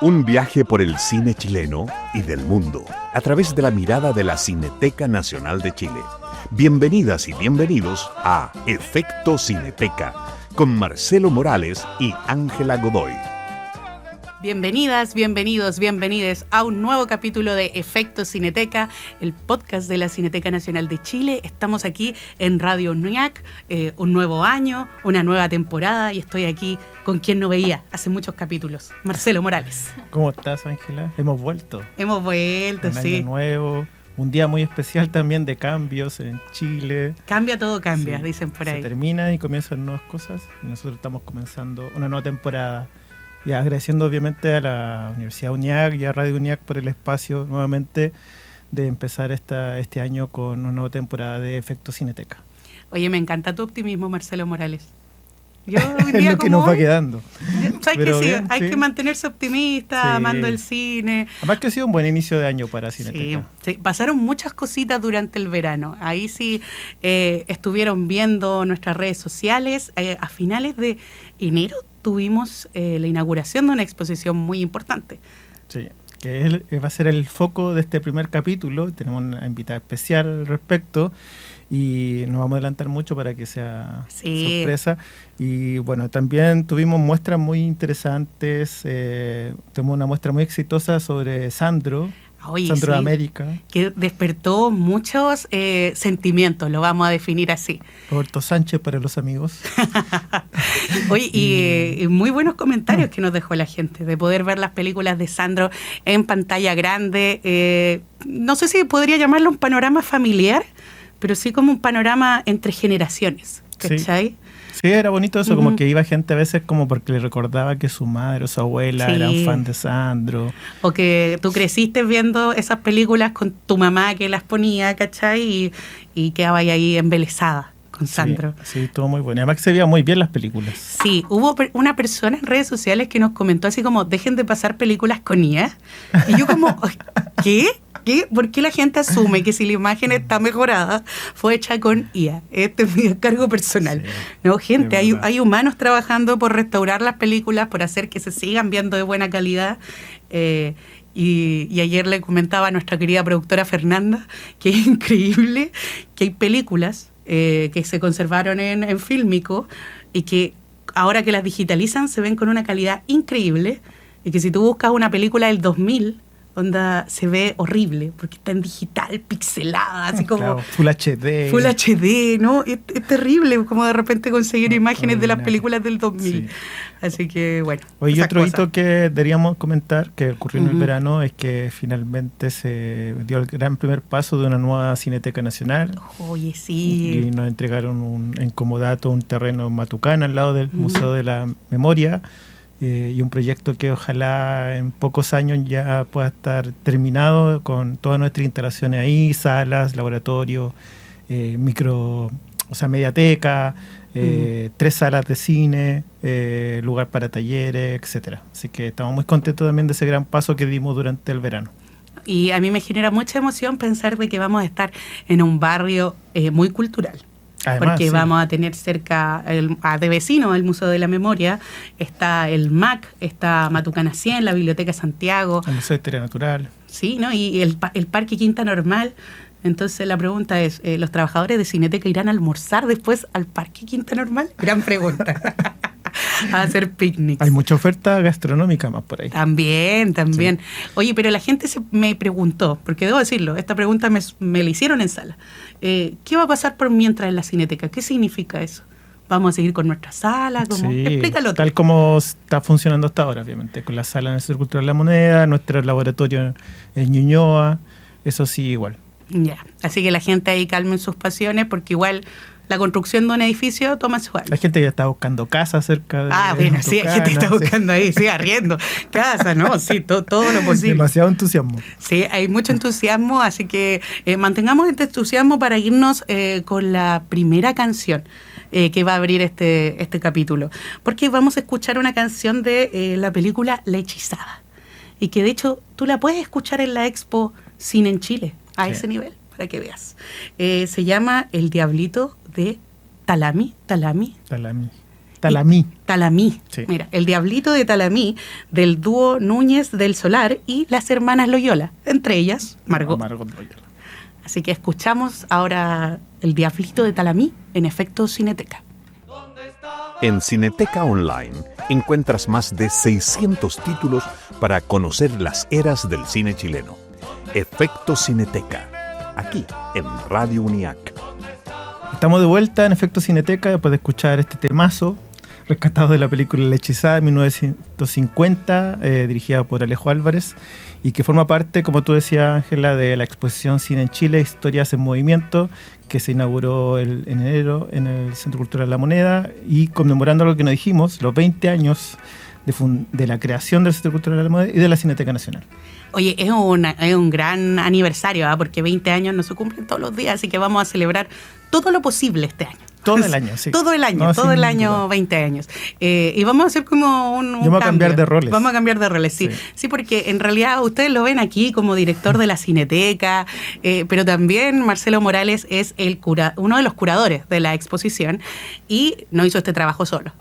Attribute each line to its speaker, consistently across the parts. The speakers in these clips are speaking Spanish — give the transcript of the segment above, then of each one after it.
Speaker 1: Un viaje por el cine chileno y del mundo, a través de la mirada de la Cineteca Nacional de Chile. Bienvenidas y bienvenidos a Efecto Cineteca, con Marcelo Morales y Ángela Godoy.
Speaker 2: Bienvenidas, bienvenidos, bienvenides a un nuevo capítulo de Efecto Cineteca, el podcast de la Cineteca Nacional de Chile. Estamos aquí en Radio UNIAC, un nuevo año, una nueva temporada, y estoy aquí con quien no veía hace muchos capítulos, Marcelo Morales.
Speaker 3: ¿Cómo estás, Ángela? Hemos vuelto.
Speaker 2: Hemos vuelto,
Speaker 3: un
Speaker 2: sí.
Speaker 3: Año nuevo, un día muy especial también de cambios en Chile.
Speaker 2: Cambia, todo cambia,
Speaker 3: Sí,
Speaker 2: dicen por ahí.
Speaker 3: Se termina y comienzan nuevas cosas. Y nosotros estamos comenzando una nueva temporada. Y agradeciendo obviamente a la Universidad UNIAC y a Radio UNIAC por el espacio nuevamente de empezar este año con una nueva temporada de Efecto Cineteca.
Speaker 2: Oye, me encanta tu optimismo, Marcelo Morales. Yo hoy
Speaker 3: Es
Speaker 2: día
Speaker 3: lo que
Speaker 2: como
Speaker 3: nos va
Speaker 2: hoy,
Speaker 3: quedando.
Speaker 2: ¿sabes
Speaker 3: Pero
Speaker 2: que sí?
Speaker 3: bien,
Speaker 2: Hay
Speaker 3: sí.
Speaker 2: que mantenerse optimista,
Speaker 3: Sí.
Speaker 2: amando el cine.
Speaker 3: Además que ha sido un buen inicio de año para
Speaker 2: Sí,
Speaker 3: Cineteca.
Speaker 2: sí, pasaron muchas cositas durante el verano. Ahí sí estuvieron viendo nuestras redes sociales. A finales de enero tuvimos la inauguración de una exposición muy importante.
Speaker 3: Sí, que va a ser el foco de este primer capítulo. Tenemos una invitada especial al respecto y no vamos a adelantar mucho para que sea
Speaker 2: Sí.
Speaker 3: sorpresa. Y bueno, también tuvimos muestras muy interesantes. Tuvimos una muestra muy exitosa sobre Sandro,
Speaker 2: Oye,
Speaker 3: Sandro de
Speaker 2: sí,
Speaker 3: América,
Speaker 2: que despertó muchos sentimientos, lo vamos a definir así.
Speaker 3: Roberto Sánchez para los amigos.
Speaker 2: Oye, y muy buenos comentarios que nos dejó la gente, de poder ver las películas de Sandro en pantalla grande. No sé si podría llamarlo un panorama familiar, pero sí como un panorama entre generaciones, ¿cachai?
Speaker 3: Sí, era bonito eso,
Speaker 2: Ujú.
Speaker 3: como que iba gente a veces como porque le recordaba que su madre o su abuela
Speaker 2: Sí.
Speaker 3: eran fan de Sandro.
Speaker 2: O que tú creciste viendo esas películas con tu mamá que las ponía, ¿cachai? Y quedabas ahí embelesada con Sandro.
Speaker 3: Sí, estuvo muy bueno. Y además que se veían muy bien las películas.
Speaker 2: Sí, hubo una persona en redes sociales que nos comentó así como, dejen de pasar películas con IA. Y yo como, ¿qué? ¿Qué? ¿Por qué la gente asume que si la imagen está mejorada fue hecha con IA? Este es mi descargo personal.
Speaker 3: Sí,
Speaker 2: No, gente,
Speaker 3: es verdad.
Speaker 2: hay humanos trabajando por restaurar las películas, por hacer que se sigan viendo de buena calidad. Y ayer le comentaba a nuestra querida productora Fernanda que es increíble que hay películas que se conservaron en fílmico y que ahora que las digitalizan se ven con una calidad increíble, y que si tú buscas una película del 2000, onda, se ve horrible porque está en digital, pixelada, así como
Speaker 3: Claro, Full HD.
Speaker 2: Full HD, ¿no? Es terrible como de repente conseguir imágenes de las
Speaker 3: ordinario.
Speaker 2: películas del 2000.
Speaker 3: Sí.
Speaker 2: Así que, bueno.
Speaker 3: Oye, y
Speaker 2: esas
Speaker 3: otro
Speaker 2: cosas.
Speaker 3: hito que deberíamos comentar que ocurrió en el
Speaker 2: Ujú.
Speaker 3: verano es que finalmente se dio el gran primer paso de una nueva Cineteca Nacional
Speaker 2: Oye, sí.
Speaker 3: y nos entregaron en comodato un terreno en Matucana al lado del
Speaker 2: Ujú.
Speaker 3: Museo de la Memoria, y un proyecto que ojalá en pocos años ya pueda estar terminado con todas nuestras instalaciones ahí, salas, laboratorio, mediateca, 3 salas de cine, lugar para talleres, etcétera. Así que estamos muy contentos también de ese gran paso que dimos durante el verano.
Speaker 2: Y a mí me genera mucha emoción pensar de que vamos a estar en un barrio muy cultural.
Speaker 3: Además,
Speaker 2: Porque
Speaker 3: sí,
Speaker 2: vamos a tener cerca de vecino el Museo de la Memoria, está el MAC, está Matucana 100, la Biblioteca de Santiago,
Speaker 3: el Museo de Historia Natural.
Speaker 2: sí, ¿no? Y el Parque Quinta Normal. Entonces la pregunta es, ¿los trabajadores de Cineteca irán a almorzar después al Parque Quinta Normal? Gran pregunta. A hacer picnics.
Speaker 3: Hay mucha oferta gastronómica más por ahí.
Speaker 2: También. Oye, pero la gente me preguntó, porque debo decirlo, esta pregunta me la hicieron en sala. ¿Qué va a pasar por mientras en la Cineteca? ¿Qué significa eso? ¿Vamos a seguir con nuestra sala?
Speaker 3: Sí,
Speaker 2: Explícalo tú.
Speaker 3: tal como está funcionando hasta ahora, obviamente, con la sala en el Centro Cultural de la Moneda, nuestro laboratorio en Ñuñoa, eso sí, igual.
Speaker 2: Ya, así que la gente ahí calmen sus pasiones, porque igual la construcción de un edificio toma su año.
Speaker 3: La gente ya está buscando casa cerca de
Speaker 2: Bueno, sí, hay gente que está
Speaker 3: Matucana, sí.
Speaker 2: buscando ahí, sí, arriendo casa, ¿no? Sí, todo lo posible.
Speaker 3: Demasiado entusiasmo.
Speaker 2: Sí, hay mucho entusiasmo, así que mantengamos este entusiasmo para irnos con la primera canción que va a abrir este capítulo. Porque vamos a escuchar una canción de la película La Hechizada. Y que de hecho tú la puedes escuchar en la Expo Cine en Chile, a
Speaker 3: Sí.
Speaker 2: ese nivel, para que veas. Se llama El Diablito de Talami.
Speaker 3: Talami. Talamí.
Speaker 2: Talamí.
Speaker 3: Sí.
Speaker 2: Mira, El Diablito de Talamí, del dúo Núñez del Solar y las hermanas Loyola, entre ellas Margot.
Speaker 3: Margot Loyola.
Speaker 2: Así que escuchamos ahora El Diablito de Talamí en Efecto Cineteca.
Speaker 1: En Cineteca Online encuentras más de 600 títulos para conocer las eras del cine chileno. Efecto Cineteca, aquí en Radio UNIAC.
Speaker 3: Estamos de vuelta en Efecto Cineteca después de escuchar este temazo rescatado de la película La Hechizada de 1950, dirigida por Alejo Álvarez, y que forma parte, como tú decías, Ángela, de la exposición Cine en Chile, Historias en Movimiento, que se inauguró en enero en el Centro Cultural La Moneda, y conmemorando lo que nos dijimos, los 20 años de la creación del Centro Cultural La Moneda y de la Cineteca Nacional.
Speaker 2: Oye, es un gran aniversario, porque 20 años no se cumplen todos los días, así que vamos a celebrar todo lo posible este año.
Speaker 3: Todo el año, sí.
Speaker 2: Todo el año,
Speaker 3: No,
Speaker 2: todo el
Speaker 3: sin
Speaker 2: año,
Speaker 3: duda.
Speaker 2: 20 años. Y vamos a hacer como un
Speaker 3: Vamos a cambiar de roles.
Speaker 2: Vamos a cambiar de roles, sí.
Speaker 3: Sí.
Speaker 2: Sí, porque en realidad ustedes lo ven aquí como director de la Cineteca, pero también Marcelo Morales es uno de los curadores de la exposición y no hizo este trabajo solo.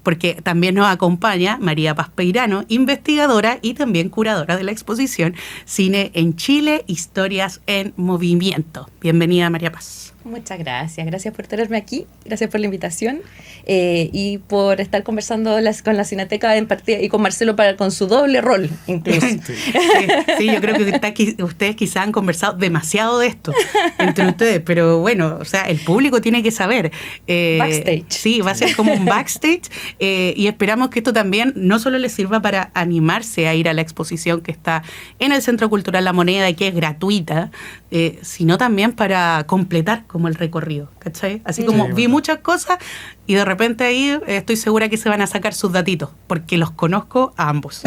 Speaker 2: Porque también nos acompaña María Paz Peirano, investigadora y también curadora de la exposición Cine en Chile, Historias en Movimiento. Bienvenida, María Paz.
Speaker 4: Muchas gracias. Gracias por tenerme aquí. Gracias por la invitación y por estar conversando con la Cineteca en partida y con Marcelo con su doble rol, incluso.
Speaker 2: Sí, yo creo que ustedes quizás han conversado demasiado de esto entre ustedes, pero bueno, o sea, el público tiene que saber.
Speaker 4: Backstage.
Speaker 2: Sí, va a ser como un backstage y esperamos que esto también no solo les sirva para animarse a ir a la exposición que está en el Centro Cultural La Moneda y que es gratuita, sino también para completar como el recorrido, ¿cachai? Así como vi muchas cosas y de repente ahí estoy segura que se van a sacar sus datitos, porque los conozco a ambos.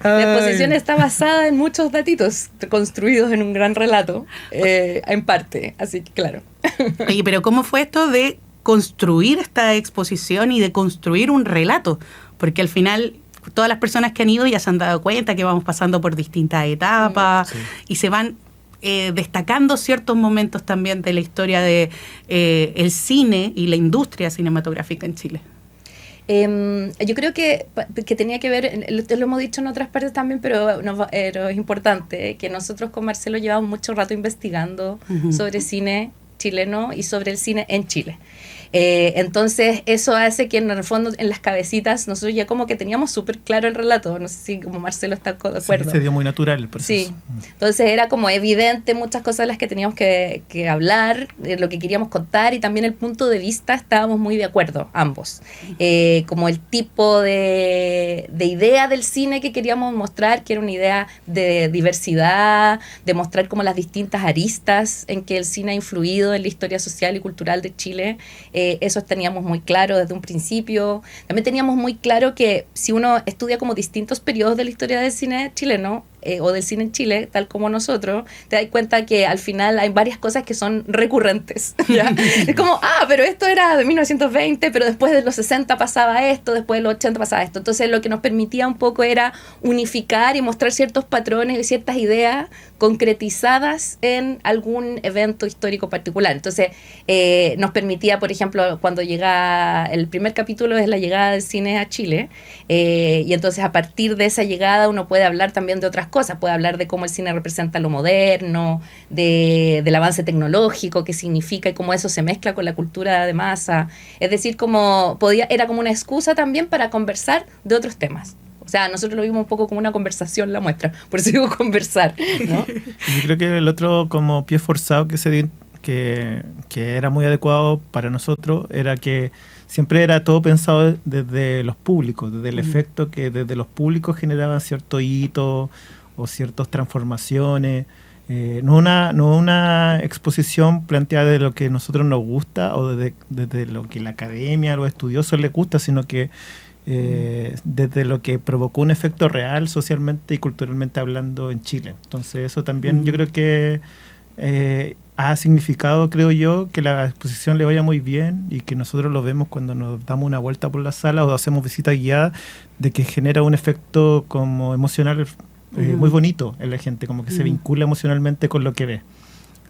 Speaker 4: La exposición está basada en muchos datitos construidos en un gran relato, en parte, así que claro.
Speaker 2: Oye, pero ¿cómo fue esto de construir esta exposición y de construir un relato? Porque al final todas las personas que han ido ya se han dado cuenta que vamos pasando por distintas etapas y se van destacando ciertos momentos también de la historia de el cine y la industria cinematográfica en Chile.
Speaker 4: Yo creo que tenía que ver, lo hemos dicho en otras partes también, pero es importante que nosotros con Marcelo llevamos mucho rato investigando sobre cine chileno y sobre el cine en Chile. Entonces eso hace que en el fondo en las cabecitas nosotros ya como que teníamos súper claro el relato, no sé si como Marcelo está de acuerdo.
Speaker 3: Sí, se dio muy natural el proceso.
Speaker 4: Sí, entonces era como evidente muchas cosas de las que teníamos que hablar, de lo que queríamos contar y también el punto de vista estábamos muy de acuerdo ambos, como el tipo de idea del cine que queríamos mostrar, que era una idea de diversidad, de mostrar como las distintas aristas en que el cine ha influido en la historia social y cultural de Chile. Eso teníamos muy claro desde un principio. También teníamos muy claro que si uno estudia como distintos periodos de la historia del cine chileno, o del cine en Chile, tal como nosotros, te das cuenta que al final hay varias cosas que son recurrentes, ¿ya? Es como, pero esto era de 1920, pero después de los 60 pasaba esto, después de los 80 pasaba esto. Entonces lo que nos permitía un poco era unificar y mostrar ciertos patrones y ciertas ideas concretizadas en algún evento histórico particular. Entonces nos permitía, por ejemplo, cuando llega el primer capítulo es la llegada del cine a Chile, y entonces a partir de esa llegada uno puede hablar también de otras cosas, puede hablar de cómo el cine representa lo moderno, del avance tecnológico, qué significa y cómo eso se mezcla con la cultura de masa. Es decir, era como una excusa también para conversar de otros temas. O sea, nosotros lo vimos un poco como una conversación la muestra, por eso digo conversar, ¿no?
Speaker 3: Yo creo que el otro como pie forzado que se dio, que era muy adecuado para nosotros, era que siempre era todo pensado desde los públicos, desde el efecto que desde los públicos generaban cierto hito o ciertas transformaciones. No una exposición planteada de lo que a nosotros nos gusta o desde lo que la academia, los estudiosos les gusta, sino que desde lo que provocó un efecto real socialmente y culturalmente hablando en Chile. Entonces eso también yo creo que ha significado, creo yo, que la exposición le vaya muy bien y que nosotros lo vemos cuando nos damos una vuelta por la sala o hacemos visitas guiadas, de que genera un efecto como emocional muy bonito en la gente, como que se vincula emocionalmente con lo que ve.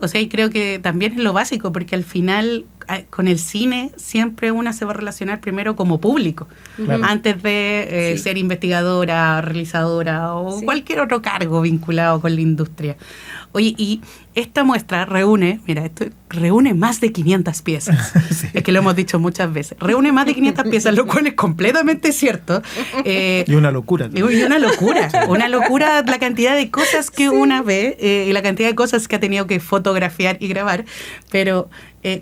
Speaker 2: O sea, y creo que también es lo básico, porque al final con el cine siempre una se va a relacionar primero como público,
Speaker 3: Claro.
Speaker 2: antes de
Speaker 4: Sí.
Speaker 2: ser investigadora, realizadora o
Speaker 4: Sí.
Speaker 2: cualquier otro cargo vinculado con la industria. Oye, y esta muestra reúne, mira, esto reúne más de 500 piezas.
Speaker 3: Sí.
Speaker 2: Es que lo hemos dicho muchas veces. Reúne más de 500 piezas, lo cual es completamente cierto.
Speaker 3: Y una locura.
Speaker 2: Y una locura la cantidad de cosas que una ve y la cantidad de cosas que ha tenido que fotografiar y grabar. Pero,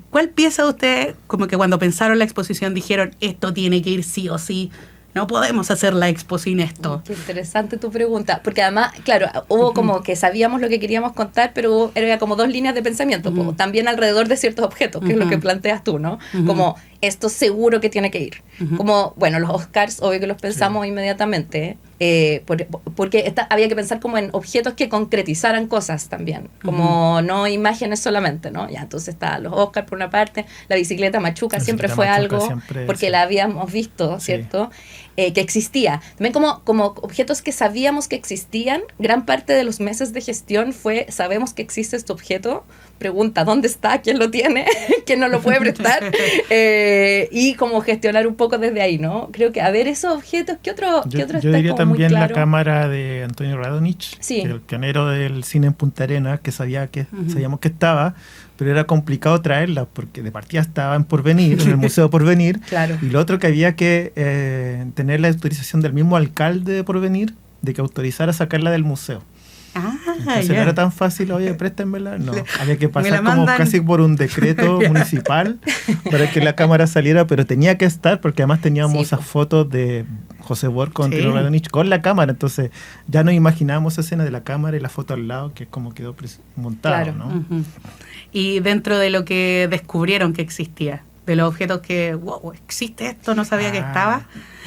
Speaker 2: ¿cuál pieza ustedes, como que cuando pensaron la exposición, dijeron, esto tiene que ir sí o sí? No podemos hacer la expo sin esto.
Speaker 4: Qué interesante tu pregunta, porque además, claro, hubo como que sabíamos lo que queríamos contar, pero era como dos líneas de pensamiento, po, también alrededor de ciertos objetos, que es lo que planteas tú, ¿no? Como, esto seguro que tiene que ir. Como, bueno, los Oscars, obvio que los pensamos inmediatamente, porque había que pensar como en objetos que concretizaran cosas también, como no imágenes solamente, ¿no? Ya, entonces está los Oscars por una parte, la bicicleta machuca
Speaker 3: La
Speaker 4: siempre
Speaker 3: bicicleta
Speaker 4: fue
Speaker 3: machuca
Speaker 4: algo,
Speaker 3: siempre,
Speaker 4: porque
Speaker 3: sí.
Speaker 4: la habíamos visto,
Speaker 3: Sí.
Speaker 4: ¿cierto? Que existía. También como objetos que sabíamos que existían, gran parte de los meses de gestión fue, sabemos que existe este objeto, pregunta, ¿dónde está? ¿Quién lo tiene? ¿Quién nos lo puede prestar? Y como gestionar un poco desde ahí, ¿no? Creo que a ver esos objetos, ¿qué otro
Speaker 3: Yo
Speaker 4: está
Speaker 3: diría
Speaker 4: como muy
Speaker 3: también la
Speaker 4: claro?
Speaker 3: cámara de Antonio Radonich,
Speaker 4: Sí.
Speaker 3: el pionero del cine en Punta Arenas, que sabíamos que estaba, pero era complicado traerla porque de partida estaba en Porvenir, en el Museo Porvenir,
Speaker 4: Claro.
Speaker 3: y lo otro que había que tener la autorización del mismo alcalde de Porvenir de que autorizara sacarla del museo. Entonces no
Speaker 2: ya.
Speaker 3: era tan fácil, oye, préstenmela. No, había que
Speaker 2: me
Speaker 3: pasar
Speaker 2: la
Speaker 3: como
Speaker 2: mandan.
Speaker 3: casi por un decreto municipal para que la cámara saliera, pero tenía que estar porque además teníamos
Speaker 4: Sí,
Speaker 3: esas fotos de José Borg con
Speaker 2: Sí.
Speaker 3: Antonio Radonich con la cámara, entonces ya nos imaginábamos esa escena de la cámara y la foto al lado, que es como quedó montado,
Speaker 4: Claro.
Speaker 3: ¿no?
Speaker 2: Ujú. Y dentro de lo que descubrieron que existía, de los objetos que, wow, existe esto, no sabía que
Speaker 3: Ah.
Speaker 2: estaba.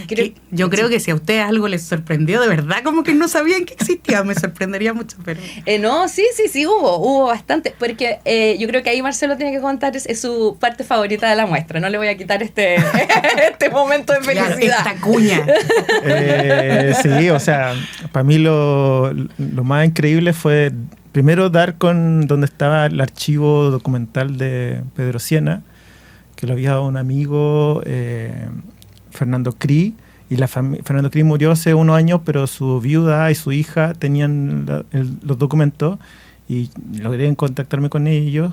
Speaker 4: Creo-
Speaker 2: Yo creo que si a ustedes algo les sorprendió, de verdad, como que no sabían que existía, me sorprendería mucho, pero...
Speaker 4: No, sí, hubo bastante, porque yo creo que ahí Marcelo tiene que contar, es su parte favorita de la muestra, no le voy a quitar este momento de
Speaker 2: Claro,
Speaker 4: felicidad.
Speaker 2: esta cuña.
Speaker 3: Sí, o sea, para mí lo más increíble fue primero dar con donde estaba el archivo documental de Pedro Siena, que lo había dado un amigo, Fernando Cri, y Fernando Cri murió hace unos años, pero su viuda y su hija tenían los documentos y logré contactarme con ellas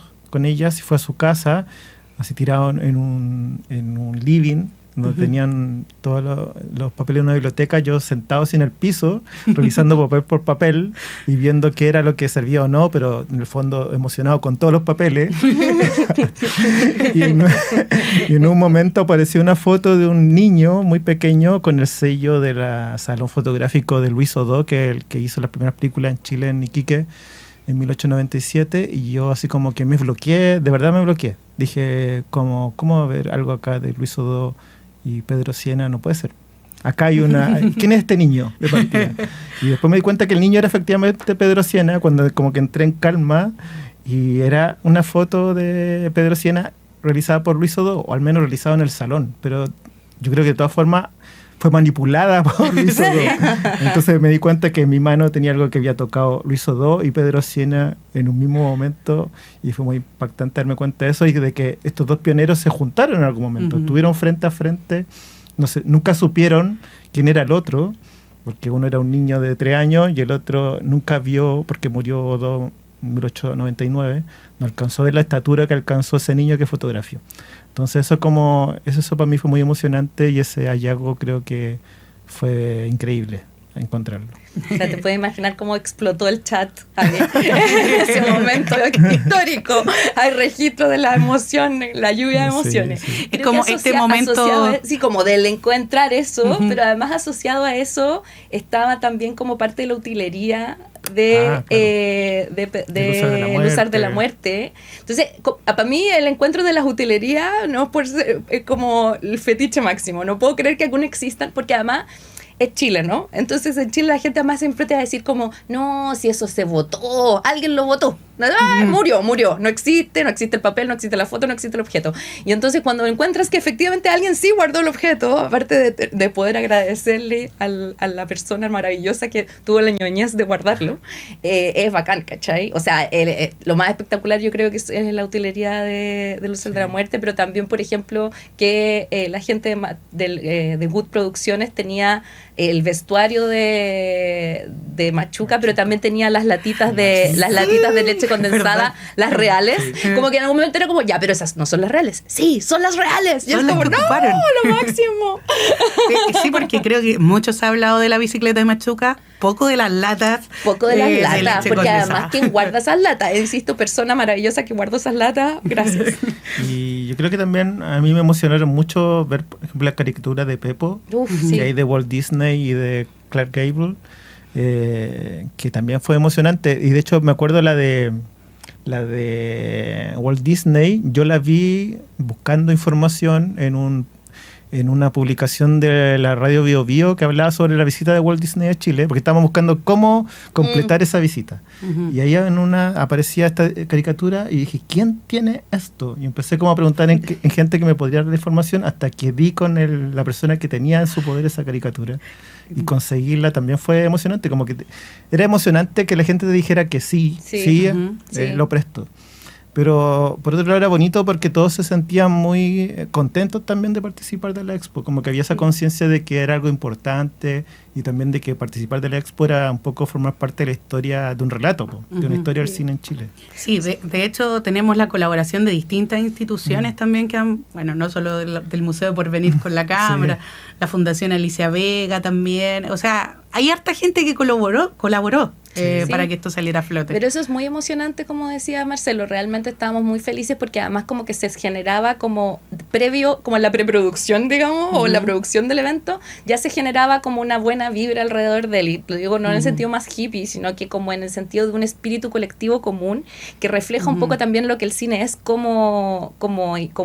Speaker 3: y fue a su casa, así tirado en un living, donde tenían todos los papeles de una biblioteca, yo sentado así en el piso, revisando papel por papel y viendo qué era lo que servía o no, pero en el fondo emocionado con todos los papeles. y en un momento apareció una foto de un niño muy pequeño con el sello del Salón Fotográfico de Luis Odó, que es el que hizo las primeras películas en Chile, en Iquique, en 1897, y yo así como que me bloqueé, de verdad me bloqueé. Dije, ¿cómo va a haber algo acá de Luis Odó y Pedro Siena? No puede ser. Acá hay una... ¿Quién es este niño? De partida. Y después me di cuenta que el niño era efectivamente Pedro Siena, cuando como que entré en calma, y era una foto de Pedro Siena realizada por Luis Odó, o al menos realizada en el salón, pero yo creo que de todas formas fue manipulada por Luis Odó. Entonces me di cuenta que en mi mano tenía algo que había tocado Luis Odó y Pedro Siena en un mismo momento, y fue muy impactante darme cuenta de eso y de que estos dos pioneros se juntaron en algún momento, estuvieron frente a frente, no sé, nunca supieron quién era el otro, porque uno era un niño de 3 años y el otro nunca vio, porque murió Odó en 1899, no alcanzó a ver la estatura que alcanzó ese niño que fotografió. Entonces eso para mí fue muy emocionante y ese hallazgo creo que fue increíble encontrarlo.
Speaker 4: O sea, te puedes imaginar cómo explotó el chat en ese momento histórico. Hay registro de la emoción, la lluvia de emociones.
Speaker 3: Sí, sí.
Speaker 2: Es
Speaker 4: Creo
Speaker 2: como
Speaker 4: que
Speaker 2: este momento...
Speaker 4: sí, como del encontrar eso, pero además asociado a eso estaba también como parte de la utilería de Luzar de la Muerte. Entonces, para mí el encuentro de las utilerías no por ser, es como el fetiche máximo. No puedo creer que alguno existan, porque además es Chile, ¿no? Entonces en Chile la gente además siempre te va a decir como, no, si eso se votó, alguien lo votó, Murió, no existe el papel, no existe la foto, no existe el objeto. Y entonces cuando encuentras que efectivamente alguien sí guardó el objeto, aparte de poder agradecerle a la persona maravillosa que tuvo la ñoñez de guardarlo, es bacán, ¿cachai? O sea, lo más espectacular yo creo que es la utilería de Luces de la Muerte, pero también, por ejemplo, que la gente de Wood Producciones tenía el vestuario de Machuca, pero también tenía las latitas de leche condensada, las reales. Como que en algún momento era como, ya, pero esas no son las reales. Sí, son las reales. Y es como, no, lo máximo.
Speaker 2: Sí, porque creo que mucho se ha hablado de la bicicleta de Machuca, poco de las latas.
Speaker 4: Porque además, ¿quién guarda esas latas? Insisto, persona maravillosa que guardó esas latas, gracias.
Speaker 3: Y yo creo que también a mí me emocionaron mucho ver, por ejemplo, la caricatura de Pepo, que hay de Walt Disney y de Clark Gable, que también fue emocionante. Y de hecho me acuerdo la de Walt Disney, yo la vi buscando información en una publicación de la radio Bio Bio que hablaba sobre la visita de Walt Disney a Chile, porque estábamos buscando cómo completar esa visita. Y ahí en una aparecía esta caricatura y dije, ¿quién tiene esto? Y empecé como a preguntar en gente que me podría dar información, hasta que di con la persona que tenía en su poder esa caricatura. Y conseguirla también fue emocionante, como que era emocionante que la gente te dijera que sí, lo presto. Pero por otro lado era bonito porque todos se sentían muy contentos también de participar de la expo, como que había esa conciencia de que era algo importante y también de que participar de la expo era un poco formar parte de la historia de un relato, de una historia del cine en Chile.
Speaker 2: Sí, de hecho tenemos la colaboración de distintas instituciones también que han, bueno, no solo del Museo por Venir con la Cámara, la Fundación Alicia Vega también, o sea, hay harta gente que colaboró para que esto saliera a flote.
Speaker 4: Pero eso es muy emocionante, como decía Marcelo, realmente estábamos muy felices porque además como que se generaba como previo, como en la preproducción, digamos, o la producción del evento, ya se generaba como una buena vibra alrededor de él, y lo digo no en el sentido más hippie, sino que como en el sentido de un espíritu colectivo común que refleja un poco también lo que el cine es como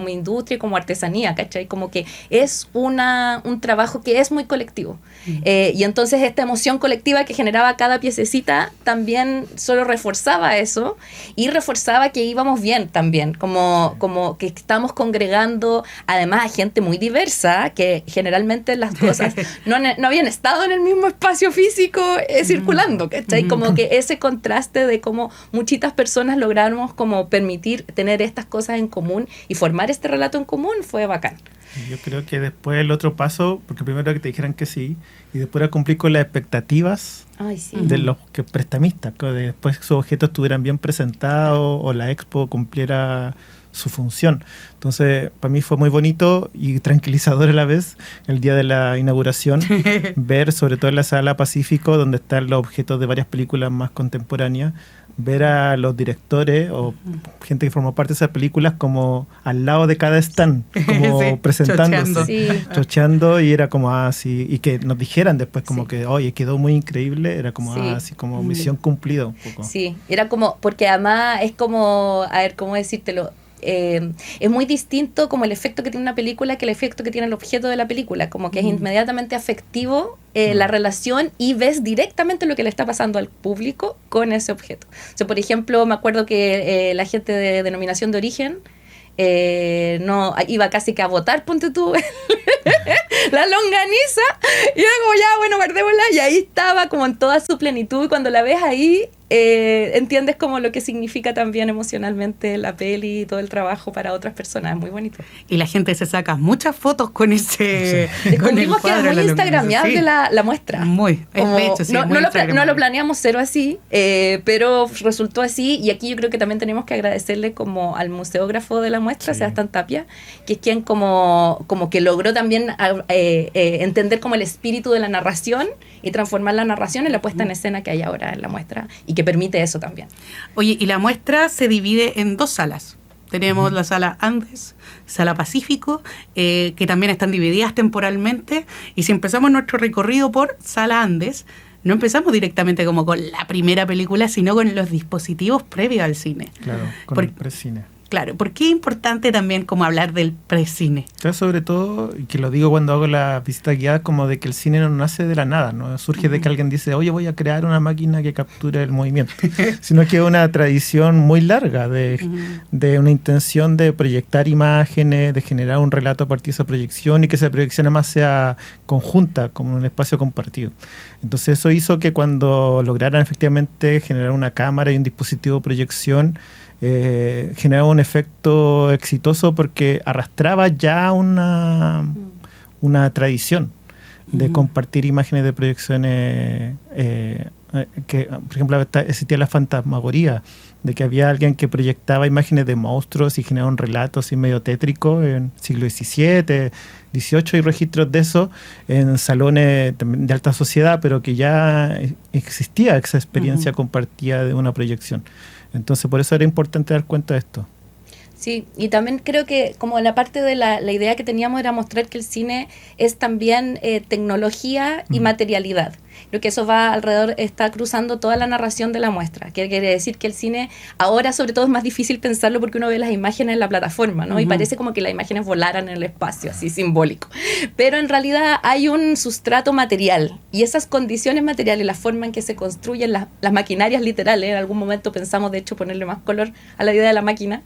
Speaker 4: industria, como artesanía, ¿cachai? Como que es un trabajo que es muy colectivo. Y entonces esta emoción colectiva que generaba cada piececita también solo reforzaba eso y reforzaba que íbamos bien también, como que estamos congregando además a gente muy diversa, que generalmente las cosas no habían estado en el mismo espacio físico circulando, ¿cachai? Como que ese contraste de cómo muchitas personas logramos como permitir tener estas cosas en común y formar este relato en común fue bacán.
Speaker 3: Yo creo que después el otro paso, porque primero que te dijeran que sí, y después era cumplir con las expectativas de los que prestamistas, que después sus objetos estuvieran bien presentados o la expo cumpliera su función. Entonces, para mí fue muy bonito y tranquilizador a la vez el día de la inauguración, ver sobre todo en la Sala Pacífico, donde están los objetos de varias películas más contemporáneas, ver a los directores o gente que formó parte de esas películas como al lado de cada stand, como presentándose, chocheando, y era como así, y que nos dijeran después como que, oye, quedó muy increíble, era como así, como misión cumplida un poco.
Speaker 4: Sí, era como, porque además es como, a ver, ¿cómo decírtelo? Es muy distinto como el efecto que tiene una película que el efecto que tiene el objeto de la película, como que es inmediatamente afectivo la relación y ves directamente lo que le está pasando al público con ese objeto. O sea, por ejemplo, me acuerdo que la gente de Denominación de Origen no iba casi que a votar, ponte tú, la longaniza, y era como, ya, bueno, guardémosla, y ahí estaba como en toda su plenitud, y cuando la ves ahí entiendes como lo que significa también emocionalmente la peli y todo el trabajo para otras personas. Es muy bonito.
Speaker 2: Y la gente se saca muchas fotos con ese con el
Speaker 4: cuadro, que era muy instagramiable la muestra.
Speaker 2: Muy,
Speaker 4: como,
Speaker 2: de hecho, sí,
Speaker 4: no lo planeamos cero así, pero resultó así, y aquí yo creo que también tenemos que agradecerle como al museógrafo de la muestra, Sebastián Tapia, que es quien como que logró también entender como el espíritu de la narración y transformar la narración en la puesta en escena que hay ahora en la muestra, y que permite eso también.
Speaker 2: Oye, y la muestra se divide en dos salas. Tenemos la sala Andes, sala Pacífico, que también están divididas temporalmente, y si empezamos nuestro recorrido por sala Andes, no empezamos directamente como con la primera película, sino con los dispositivos previos al cine.
Speaker 3: Claro, con el precine.
Speaker 2: Claro, ¿por qué es importante también como hablar del precine?
Speaker 3: Entonces, sobre todo, y que lo digo cuando hago la visita guiada, como de que el cine no nace de la nada, no surge de que alguien dice, oye, voy a crear una máquina que capture el movimiento, sino que es una tradición muy larga de una intención de proyectar imágenes, de generar un relato a partir de esa proyección y que esa proyección además sea conjunta, como un espacio compartido. Entonces eso hizo que cuando lograran efectivamente generar una cámara y un dispositivo de proyección, generaba un efecto exitoso porque arrastraba ya una tradición de compartir imágenes de proyecciones que, por ejemplo, existía la fantasmagoría de que había alguien que proyectaba imágenes de monstruos y generaba un relato así medio tétrico en siglo XVII, XVIII, y registros de eso en salones de alta sociedad, pero que ya existía esa experiencia compartida de una proyección. Entonces, por eso era importante dar cuenta de esto.
Speaker 4: Sí, y también creo que como la parte de la idea que teníamos era mostrar que el cine es también tecnología y materialidad. Creo que eso va alrededor, está cruzando toda la narración de la muestra, que quiere decir que el cine ahora sobre todo es más difícil pensarlo porque uno ve las imágenes en la plataforma, ¿no? Y parece como que las imágenes volaran en el espacio, así simbólico. Pero en realidad hay un sustrato material y esas condiciones materiales, la forma en que se construyen las maquinarias literales, en algún momento pensamos de hecho ponerle más color a la idea de la máquina,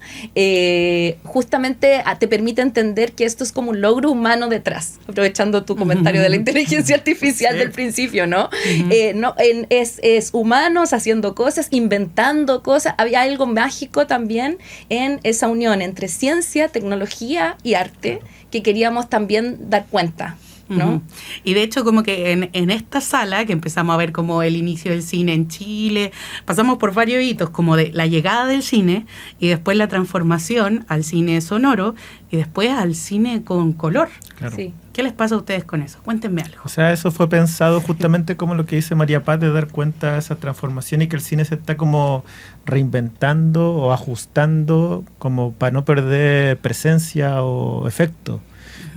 Speaker 4: justamente te permite entender que esto es como un logro humano detrás, aprovechando tu comentario de la inteligencia artificial del principio, ¿no? Es humanos haciendo cosas, inventando cosas. Había algo mágico también en esa unión entre ciencia, tecnología y arte que queríamos también dar cuenta, ¿no?
Speaker 2: Y de hecho como que en esta sala que empezamos a ver como el inicio del cine en Chile, pasamos por varios hitos como de la llegada del cine y después la transformación al cine sonoro y después al cine con color.
Speaker 3: Claro.
Speaker 4: Sí.
Speaker 2: ¿Qué les pasa a ustedes con eso? Cuéntenme algo.
Speaker 3: O sea, eso fue pensado justamente como lo que dice María Paz, de dar cuenta de esa transformación y que el cine se está como reinventando o ajustando como para no perder presencia o efecto.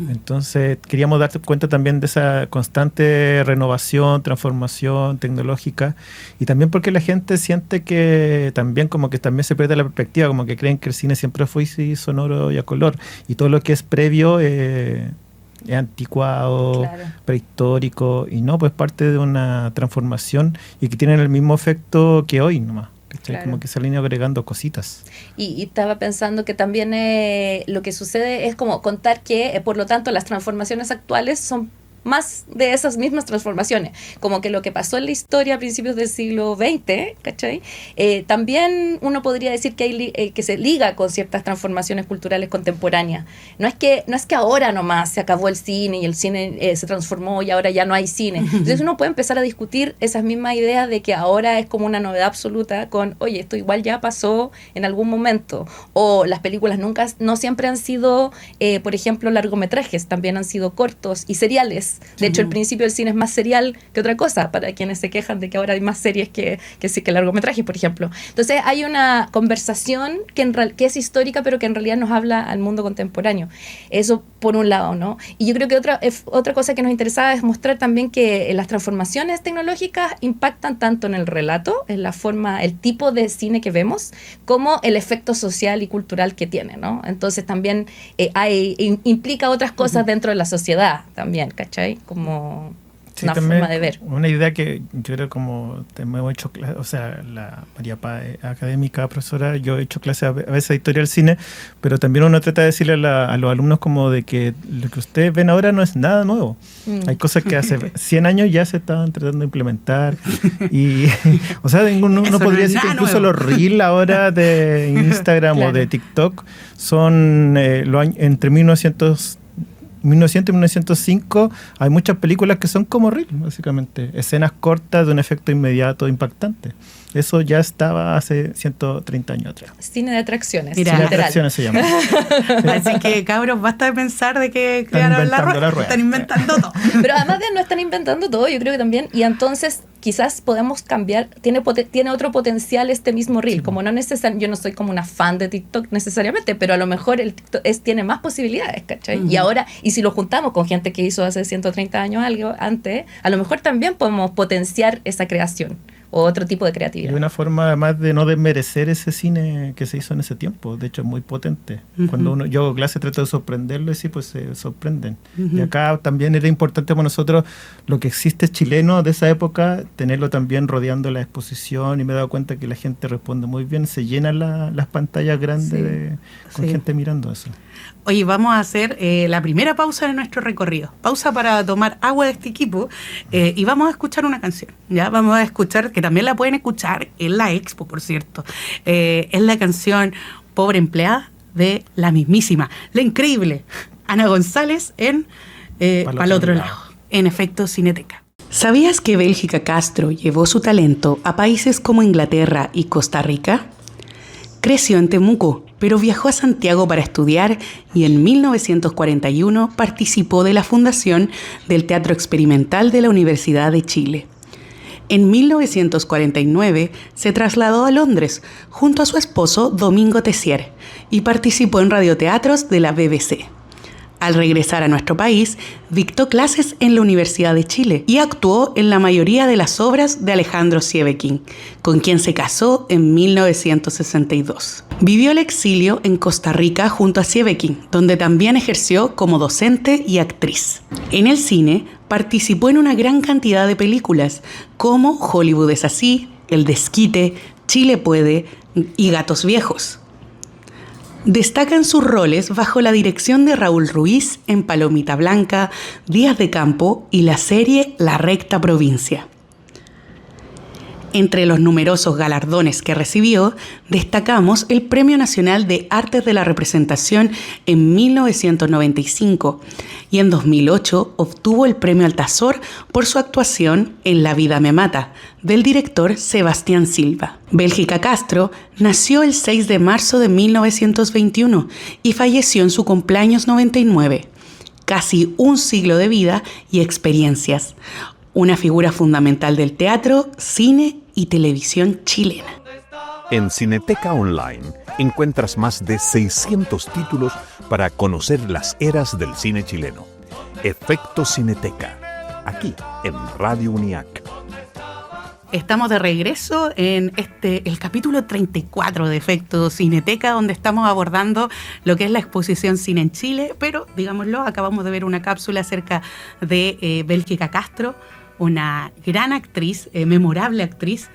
Speaker 3: Entonces queríamos dar cuenta también de esa constante renovación, transformación tecnológica, y también porque la gente siente que también como que también se pierde la perspectiva, como que creen que el cine siempre fue así, sonoro y a color, y todo lo que es previo es anticuado, claro, prehistórico, y no, pues parte de una transformación y que tienen el mismo efecto que hoy nomás. Claro. Como que se han ido agregando cositas.
Speaker 4: Y estaba pensando que también lo que sucede es como contar que, por lo tanto, las transformaciones actuales son más de esas mismas transformaciones, como que lo que pasó en la historia a principios del siglo XX, ¿cachai? También uno podría decir que que se liga con ciertas transformaciones culturales contemporáneas. No es que ahora nomás se acabó el cine y el cine se transformó y ahora ya no hay cine. Entonces uno puede empezar a discutir esas mismas ideas de que ahora es como una novedad absoluta con, oye, esto igual ya pasó en algún momento, o las películas no siempre han sido, por ejemplo, largometrajes, también han sido cortos y seriales. De hecho, al principio el cine es más serial que otra cosa, para quienes se quejan de que ahora hay más series que largometrajes, por ejemplo. Entonces hay una conversación que es histórica, pero que en realidad nos habla al mundo contemporáneo. Eso por un lado, ¿no? Y yo creo que otra cosa que nos interesaba es mostrar también que las transformaciones tecnológicas impactan tanto en el relato, en la forma, el tipo de cine que vemos, como el efecto social y cultural que tiene, ¿no? Entonces también implica otras cosas dentro de la sociedad también, ¿cachai? Como
Speaker 3: sí,
Speaker 4: una forma de ver.
Speaker 3: Una idea que yo creo como hemos hecho clase, o sea, la María Paz académica, profesora, yo he hecho clases a veces de historia del cine, pero también uno trata de decirle a los alumnos como de que lo que ustedes ven ahora no es nada nuevo. Hay cosas que hace 100 años ya se estaban tratando de implementar y, o sea, uno podría decir que incluso nuevo. Los reels ahora de Instagram claro. o de TikTok son entre 1900 y 1905 hay muchas películas que son como reel, básicamente. Escenas cortas de un efecto inmediato impactante. Eso ya estaba hace 130 años atrás.
Speaker 4: Cine de atracciones.
Speaker 2: Mira,
Speaker 3: cine de atracciones se llama.
Speaker 2: Así que, cabros, basta de pensar de que crearon la rueda. Están inventando todo.
Speaker 4: Pero además de no están inventando todo, yo creo que también, y entonces quizás podemos cambiar, tiene otro potencial este mismo reel, sí. Como no yo no soy como una fan de TikTok necesariamente, pero a lo mejor el TikTok tiene más posibilidades, ¿cachai? Y ahora, y si lo juntamos con gente que hizo hace 130 años algo antes, a lo mejor también podemos potenciar esa creación. o otro tipo de
Speaker 3: Y
Speaker 4: creatividad.
Speaker 3: una forma además de no desmerecer ese cine que se hizo en ese tiempo, de hecho es muy potente. Cuando yo hago clase trato de sorprenderlo y sí, pues se sorprenden. Y acá también era importante para nosotros lo que existe chileno de esa época, tenerlo también rodeando la exposición, y me he dado cuenta que la gente responde muy bien, se llenan las pantallas grandes con gente mirando eso.
Speaker 2: Oye, vamos a hacer la primera pausa de nuestro recorrido. Pausa para tomar agua de este equipo y vamos a escuchar una canción. Ya vamos a escuchar, que también la pueden escuchar en la expo, por cierto. Es la canción Pobre Empleada de la mismísima, la increíble Ana González en Pa'l otro lado, en Efecto Cineteca. ¿Sabías que Bélgica Castro llevó su talento a países como Inglaterra y Costa Rica? Creció en Temuco, pero viajó a Santiago para estudiar y en 1941 participó de la fundación del Teatro Experimental de la Universidad de Chile. En 1949 se trasladó a Londres junto a su esposo Domingo Tessier y participó en radioteatros de la BBC. Al regresar a nuestro país, dictó clases en la Universidad de Chile y actuó en la mayoría de las obras de Alejandro Sieveking, con quien se casó en 1962. Vivió el exilio en Costa Rica junto a Sieveking, donde también ejerció como docente y actriz. En el cine, participó en una gran cantidad de películas, como Hollywood es así, El Desquite, Chile puede y Gatos Viejos. Destacan sus roles bajo la dirección de Raúl Ruiz en Palomita Blanca, Días de Campo y la serie La Recta Provincia. Entre los numerosos galardones que recibió, destacamos el Premio Nacional de Artes de la Representación en 1995 y en 2008 obtuvo el Premio Altazor por su actuación en La vida me mata, del director Sebastián Silva. Bélgica Castro nació el 6 de marzo de 1921 y falleció en su cumpleaños 99. Casi un siglo de vida y experiencias. Una figura fundamental del teatro, cine y televisión chilena.
Speaker 1: En Cineteca Online encuentras más de 600 títulos para conocer las eras del cine chileno. Efecto Cineteca, aquí en Radio UNIAC.
Speaker 2: Estamos de regreso en el capítulo 34 de Efecto Cineteca, donde estamos abordando lo que es la exposición Cine en Chile, pero, digámoslo, acabamos de ver una cápsula acerca de Bélgica Castro, una gran actriz, memorable actriz,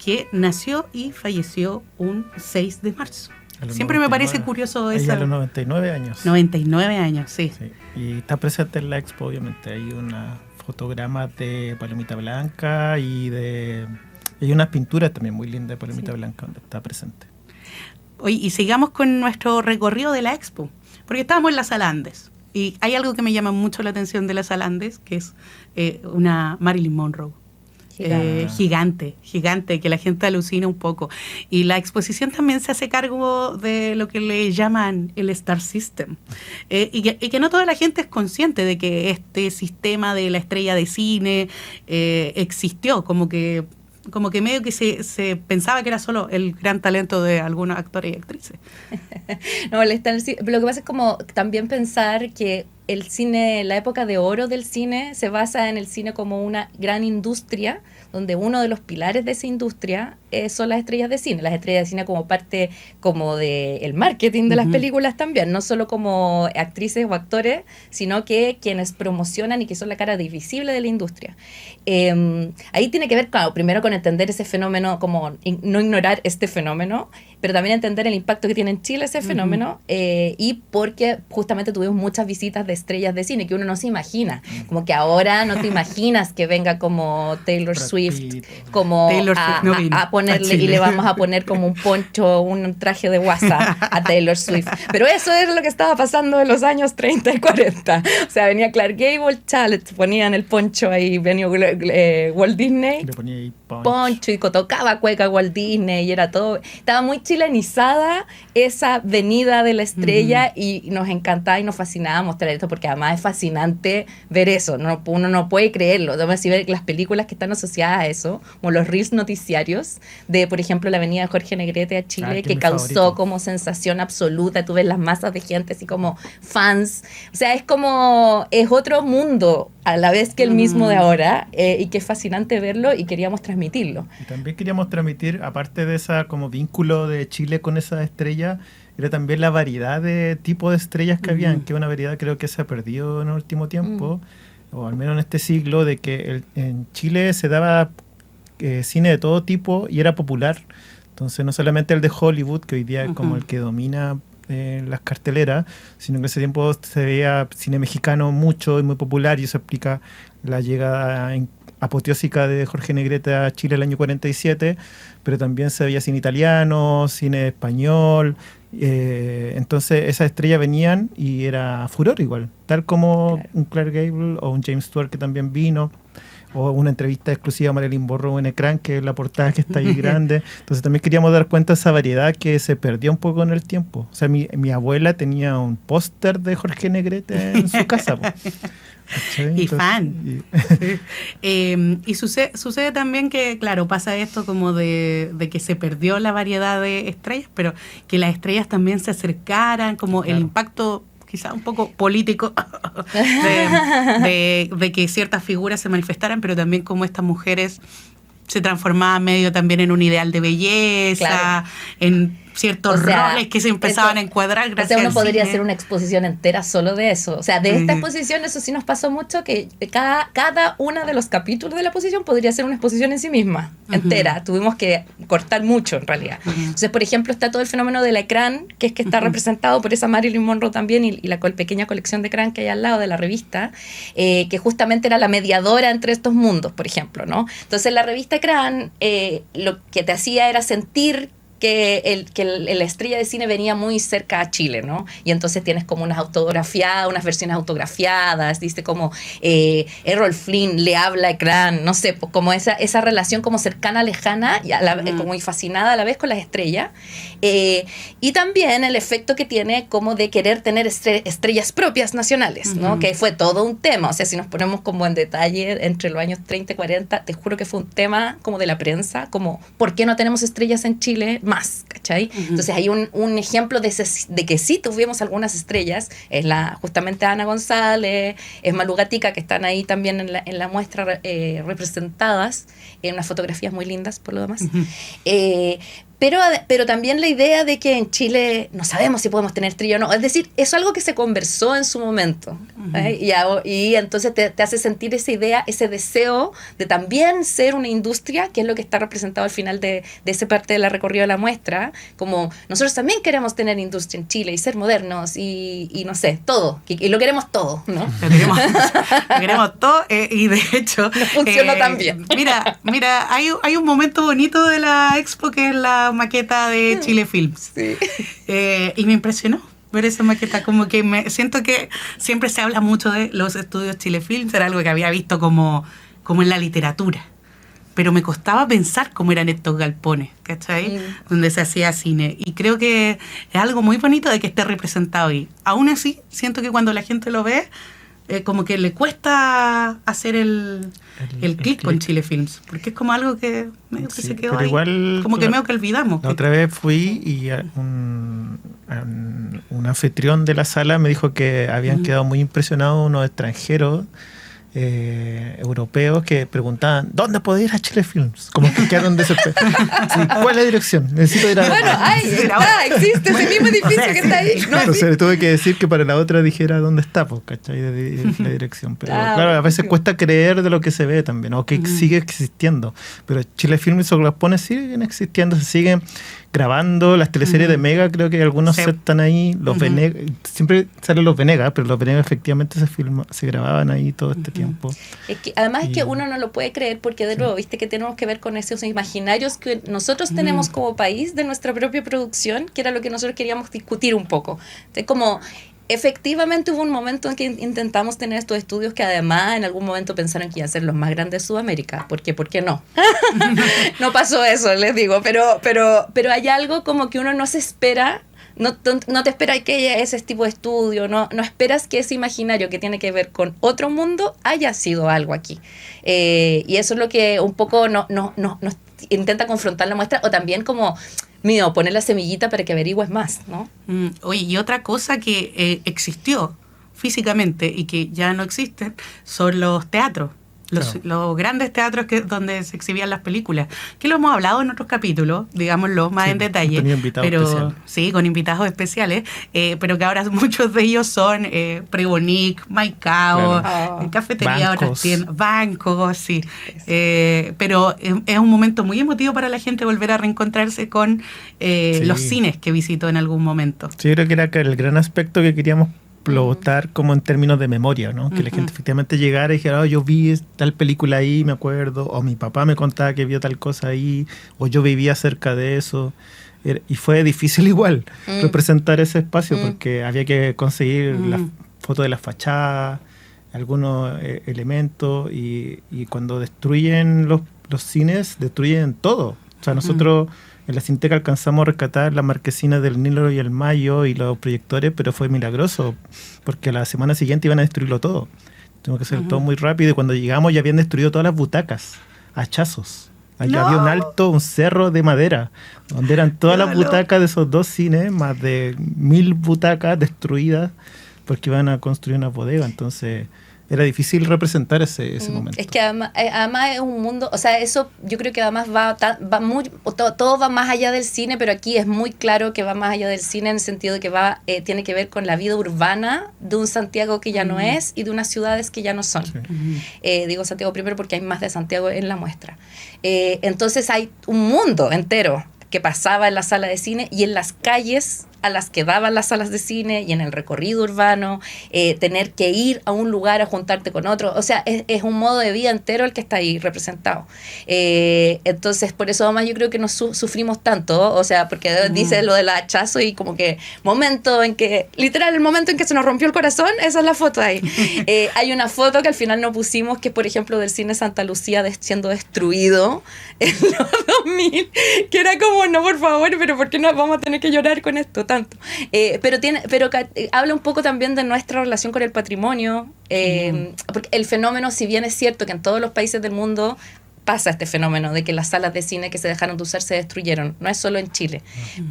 Speaker 2: que nació y falleció un 6 de marzo. Siempre 99. Me parece curioso eso.
Speaker 3: Ella a los 99 años.
Speaker 2: 99 años, sí.
Speaker 3: Y está presente en la expo, obviamente. Hay una fotograma de Palomita Blanca y hay unas pinturas también muy lindas de Palomita Blanca donde está presente.
Speaker 2: Oye, y sigamos con nuestro recorrido de la expo, porque estábamos en la Sala Andes. Y hay algo que me llama mucho la atención de la Sala Andes, que es una Marilyn Monroe. Gigante, que la gente alucina un poco. Y la exposición también se hace cargo de lo que le llaman el Star System. Y que no toda la gente es consciente de que este sistema de la estrella de cine existió, como que medio que se pensaba que era solo el gran talento de algunos actores y actrices.
Speaker 4: No, lo que pasa es como también pensar que el cine, la época de oro del cine, se basa en el cine como una gran industria, donde uno de los pilares de esa industria son las estrellas de cine. Las estrellas de cine como parte como del marketing de las películas también, no solo como actrices o actores, sino que quienes promocionan y que son la cara visible de la industria. Ahí tiene que ver, claro, primero con entender ese fenómeno, como no ignorar este fenómeno, pero también entender el impacto que tiene en Chile ese fenómeno, y porque justamente tuvimos muchas visitas de estrellas de cine que uno no se imagina, como que ahora no te imaginas que venga como Taylor Swift, como a ponerle, y le vamos a poner como un poncho, un traje de guasa a Taylor Swift, pero eso era lo que estaba pasando en los años 30 y 40, o sea, venía Clark Gable, Charlotte, ponían el poncho ahí, venía Walt Disney,
Speaker 3: le ponía ahí
Speaker 4: poncho y tocaba cueca Walt Disney y era todo, estaba muy chilenizada esa venida de la estrella y nos encantaba y nos fascinaba mostrar. esto, porque además es fascinante ver eso, uno no puede creerlo. Además, si ver las películas que están asociadas a eso, como los reels noticiarios de, por ejemplo, la venida de Jorge Negrete a Chile, que causó favorito. Como sensación absoluta. Tú ves las masas de gente así como fans. O sea, es otro mundo a la vez que el mismo de ahora, y que es fascinante verlo y queríamos transmitirlo.
Speaker 3: Y también queríamos transmitir, aparte de esa como vínculo de Chile con esa estrella, era también la variedad de tipos de estrellas que habían, que es una variedad creo que se ha perdido en el último tiempo, o al menos en este siglo, de que en Chile se daba cine de todo tipo y era popular. Entonces no solamente el de Hollywood, que hoy día es como el que domina las carteleras, sino que en ese tiempo se veía cine mexicano mucho y muy popular, y eso explica la llegada apoteósica de Jorge Negrete a Chile el año 47, pero también se veía cine italiano, cine español. Entonces esas estrellas venían y era furor igual, tal como un Clark Gable o un James Stewart que también vino, o una entrevista exclusiva a Marilyn Monroe en Ecrán, que es la portada que está ahí grande. Entonces también queríamos dar cuenta de esa variedad que se perdió un poco en el tiempo. O sea, mi abuela tenía un póster de Jorge Negrete en su casa.
Speaker 2: Y fan. Y sucede también que, claro, pasa esto como de que se perdió la variedad de estrellas, pero que las estrellas también se acercaran, como el impacto quizá un poco político de que ciertas figuras se manifestaran, pero también como estas mujeres se transformaban medio también en un ideal de belleza, en ciertos roles que se empezaban a encuadrar gracias al cine.
Speaker 4: Uno podría hacer una exposición entera solo de eso. O sea, de esta exposición, eso sí nos pasó mucho, que cada uno de los capítulos de la exposición podría ser una exposición en sí misma, entera. Tuvimos que cortar mucho, en realidad. Entonces, por ejemplo, está todo el fenómeno del Ecrán, que es que está representado por esa Marilyn Monroe también, y la pequeña colección de Ecrán que hay al lado de la revista, que justamente era la mediadora entre estos mundos, por ejemplo, ¿no? Entonces, la revista Ecrán lo que te hacía era sentir que la estrella de cine venía muy cerca a Chile, ¿no? Y entonces tienes como unas versiones autografiadas, dice como Errol Flynn le habla a Ecrán, no sé, pues como esa relación como cercana, lejana, y como y fascinada a la vez con las estrellas. Y también el efecto que tiene como de querer tener estrellas propias nacionales, ¿no? Que fue todo un tema. O sea, si nos ponemos como en detalle entre los años 30 y 40, te juro que fue un tema como de la prensa, como ¿por qué no tenemos estrellas en Chile más? ¿Cachai? Entonces hay un ejemplo de que sí tuvimos algunas estrellas, es justamente Ana González, es Malú Gatica, que están ahí también en la muestra representadas, en unas fotografías muy lindas por lo demás. Pero también la idea de que en Chile no sabemos si podemos tener estrella o no. Es decir, es algo que se conversó en su momento. Y entonces te hace sentir esa idea, ese deseo de también ser una industria, que es lo que está representado al final de esa parte de la recorrido de la muestra. Como nosotros también queremos tener industria en Chile y ser modernos y no sé, todo. Y lo queremos todo, ¿no?
Speaker 2: Lo queremos todo, y de hecho...
Speaker 4: No funcionó tan bien.
Speaker 2: Mira, hay un momento bonito de la expo que es la maqueta de Chile Films. Sí. Y me impresionó ver esa maqueta, como que siento que siempre se habla mucho de los estudios Chile Films, era algo que había visto como en la literatura, pero me costaba pensar cómo eran estos galpones, ¿cachai? Donde se hacía cine, y creo que es algo muy bonito de que esté representado ahí. Aún así, siento que cuando la gente lo ve, como que le cuesta hacer el clic con Chile Films, porque es como algo que medio que se quedó ahí, igual, como que medio que olvidamos.
Speaker 3: La otra vez fui y un anfitrión de la sala me dijo que habían quedado muy impresionados unos extranjeros europeos que preguntaban ¿dónde puedo ir a Chile Films? Como que quedaron desesperados. Sí, ¿cuál es la dirección? Necesito ir a...
Speaker 4: Bueno, existe ese mismo edificio que está ahí.
Speaker 3: No, entonces tuve que decir que para la otra dijera dónde está, pues, ¿cachai? De la dirección. Pero claro, a veces cuesta creer de lo que se ve también, o que sigue existiendo. Pero Chile Films o los pone siguen existiendo, se siguen grabando. Las teleseries de Mega, creo que algunos sets están ahí. Los Venegas, siempre salen los Venegas, pero los Venegas efectivamente se grababan ahí todo este tiempo.
Speaker 4: Es que, además es que uno no lo puede creer porque de nuevo, viste que tenemos que ver con esos imaginarios que nosotros tenemos como país de nuestra propia producción, que era lo que nosotros queríamos discutir un poco. Entonces, como efectivamente hubo un momento en que intentamos tener estos estudios que además en algún momento pensaron que iban a ser los más grandes de Sudamérica, porque ¿por qué no? No pasó eso, les digo, pero hay algo como que uno no se espera no te esperas que haya ese tipo de estudio, no esperas que ese imaginario que tiene que ver con otro mundo haya sido algo aquí. Y eso es lo que un poco nos intenta confrontar la muestra, o también como, poner la semillita para que averigües más, ¿no?
Speaker 2: Oye, y otra cosa que existió físicamente y que ya no existen son los teatros. Los grandes teatros donde se exhibían las películas, que lo hemos hablado en otros capítulos, digámoslo más en detalle, pero sí, con invitados especiales, pero que ahora muchos de ellos son Prebonic, Maicao, Cafetería, otras tiendas, bancos, sí. Pero es un momento muy emotivo para la gente volver a reencontrarse con los cines que visitó en algún momento.
Speaker 3: Sí, yo creo que era el gran aspecto que queríamos explotar como en términos de memoria, ¿no? Que la gente efectivamente llegara y dijera, yo vi tal película ahí, me acuerdo, o mi papá me contaba que vio tal cosa ahí, o yo vivía cerca de eso. Y fue difícil igual representar ese espacio porque había que conseguir las fotos de las fachadas, algunos elementos, y cuando destruyen los cines, destruyen todo. O sea, nosotros en la Cineteca alcanzamos a rescatar las marquesinas del Nilo y el Mayo y los proyectores, pero fue milagroso, porque la semana siguiente iban a destruirlo todo. Tuvimos que hacer todo muy rápido, y cuando llegamos ya habían destruido todas las butacas, hachazos. Allá había un cerro de madera, donde eran todas las butacas de esos dos cines, más de 1000 butacas destruidas, porque iban a construir una bodega. Entonces era difícil representar ese momento.
Speaker 4: Es que además es un mundo, o sea, eso yo creo que además todo va más allá del cine, pero aquí es muy claro que va más allá del cine en el sentido de que tiene que ver con la vida urbana de un Santiago que ya no es y de unas ciudades que ya no son. Sí. Digo Santiago primero porque hay más de Santiago en la muestra. Entonces hay un mundo entero que pasaba en la sala de cine y en las calles a las que daban las salas de cine y en el recorrido urbano, tener que ir a un lugar a juntarte con otro. O sea, es un modo de vida entero el que está ahí representado. Entonces, por eso además yo creo que nos sufrimos tanto, o sea, porque dice lo del hachazo y como que literal, el momento en que se nos rompió el corazón, esa es la foto ahí. Hay una foto que al final no pusimos, que es, por ejemplo, del cine Santa Lucía siendo destruido en los 2000, que era como, no, por favor, pero ¿por qué no vamos a tener que llorar con esto tanto? Pero habla un poco también de nuestra relación con el patrimonio, porque el fenómeno, si bien es cierto que en todos los países del mundo pasa este fenómeno de que las salas de cine que se dejaron de usar se destruyeron, no es solo en Chile,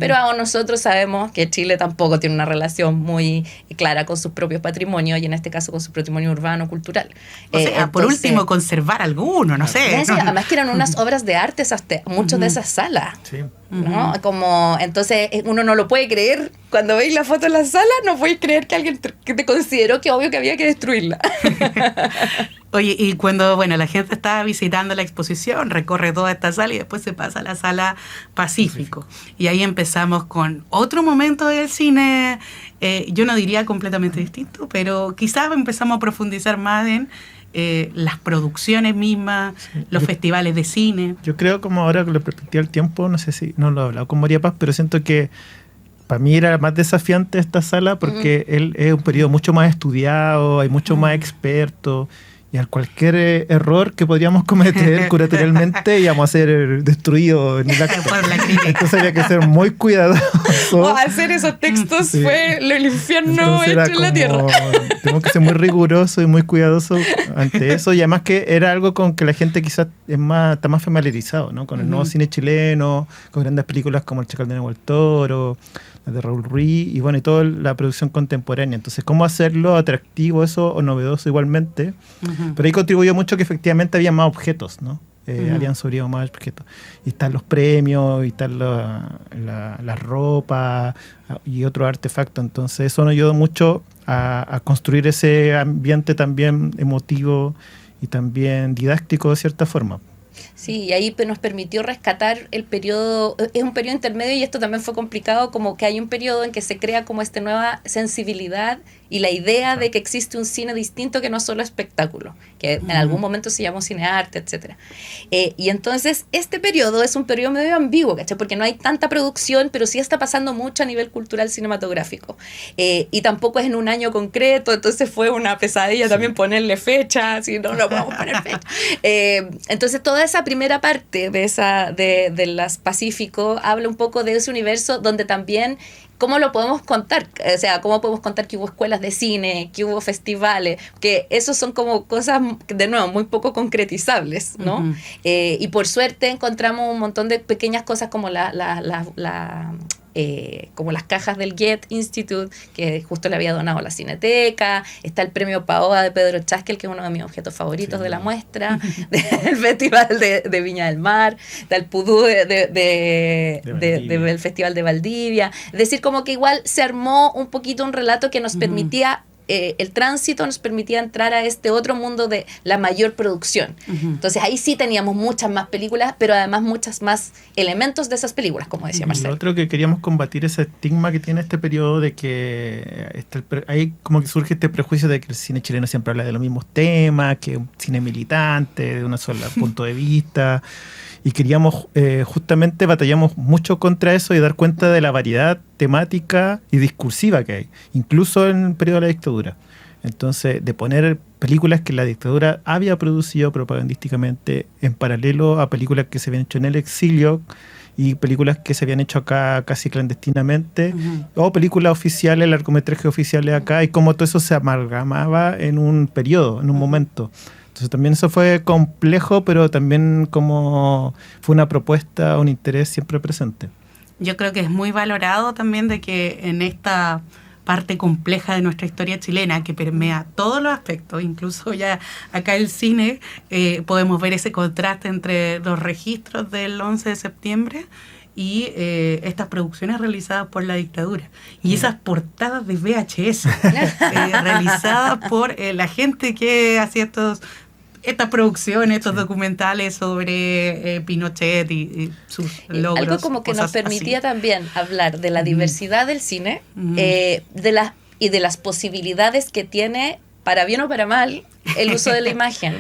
Speaker 4: pero nosotros sabemos que Chile tampoco tiene una relación muy clara con sus propios patrimonios, y en este caso con su patrimonio urbano, cultural.
Speaker 2: O sea, por último, conservar alguno, no sé.
Speaker 4: Además que eran unas obras de arte muchas de esas salas. Sí. ¿No? Como, entonces uno no lo puede creer. Cuando veis la foto en la sala, no podéis creer que alguien que te consideró que obvio que había que destruirla.
Speaker 2: Oye, y cuando la gente está visitando la exposición, recorre toda esta sala y después se pasa a la sala Pacífico. Y ahí empezamos con otro momento del cine, yo no diría completamente distinto, pero quizás empezamos a profundizar más en las producciones mismas, los festivales de cine.
Speaker 3: Yo creo, como ahora con la perspectiva del tiempo, no sé si no lo he hablado con María Paz, pero siento que para mí era más desafiante esta sala porque él es un periodo mucho más estudiado, hay mucho más expertos, y a cualquier error que podríamos cometer curatorialmente íbamos a ser destruidos en el acto. Entonces había que ser muy cuidadoso.
Speaker 4: Hacer esos textos fue el infierno hecho en la tierra.
Speaker 3: Tenemos que ser muy rigurosos y muy cuidadosos ante eso, y además que era algo con que la gente quizás está más familiarizado, ¿no? Con el nuevo cine chileno, con grandes películas como El Chacal de Aníbal Toro, la de Raúl Ruiz, y y toda la producción contemporánea. Entonces, ¿cómo hacerlo atractivo eso o novedoso igualmente? Pero ahí contribuyó mucho que efectivamente había más objetos, ¿no? Habían sobrado más objetos. Y están los premios, y están la ropa y otros artefactos. Entonces, eso nos ayudó mucho a construir ese ambiente también emotivo y también didáctico de cierta forma.
Speaker 4: Sí, y ahí nos permitió rescatar el periodo, es un periodo intermedio, y esto también fue complicado, como que hay un periodo en que se crea como esta nueva sensibilidad y la idea de que existe un cine distinto que no solo espectáculo, que en algún momento se llamó cinearte, etc. Y entonces este periodo es un periodo medio ambiguo, ¿cachai? Porque no hay tanta producción, pero sí está pasando mucho a nivel cultural cinematográfico. Y tampoco es en un año concreto, entonces fue una pesadilla también ponerle fecha, si no podemos poner fecha. Entonces toda esa primera parte de las Pacífico habla un poco de ese universo donde también ¿cómo lo podemos contar? O sea, ¿cómo podemos contar que hubo escuelas de cine, que hubo festivales? Que esos son como cosas, de nuevo, muy poco concretizables, ¿no?
Speaker 2: Ujú.
Speaker 4: Y por suerte encontramos un montón de pequeñas cosas como como las cajas del Goethe Institute, que justo le había donado a la Cineteca. Está el premio Paola de Pedro Chaskel, que es uno de mis objetos favoritos de la muestra, del Festival de Viña del Mar. Está el Pudú del Festival de Valdivia. Es decir, como que igual se armó un poquito un relato que nos permitía, el tránsito nos permitía entrar a este otro mundo de la mayor producción. Entonces ahí sí teníamos muchas más películas, pero además muchas más elementos de esas películas, como decía
Speaker 3: Lo
Speaker 4: Marcelo.
Speaker 3: otro que queríamos combatir ese estigma que tiene este periodo de que hay como que surge este prejuicio de que el cine chileno siempre habla de los mismos temas, que es un cine militante, de un solo punto de vista, y queríamos, justamente batallamos mucho contra eso y dar cuenta de la variedad temática y discursiva que hay, incluso en el periodo de la dictadura. Entonces, de poner películas que la dictadura había producido propagandísticamente en paralelo a películas que se habían hecho en el exilio y películas que se habían hecho acá casi clandestinamente, o películas oficiales, largometrajes oficiales acá, y cómo todo eso se amalgamaba en un periodo, en un momento. Entonces también eso fue complejo, pero también como fue una propuesta, un interés siempre presente.
Speaker 2: Yo creo que es muy valorado también de que en esta parte compleja de nuestra historia chilena, que permea todos los aspectos, incluso ya acá el cine, podemos ver ese contraste entre los registros del 11 de septiembre y estas producciones realizadas por la dictadura. Y esas portadas de VHS realizadas por la gente que hacía estas producciones, estos documentales sobre Pinochet y sus logros.
Speaker 4: Algo como que nos permitía también hablar de la diversidad del cine, y de las posibilidades que tiene, para bien o para mal, el uso de la imagen.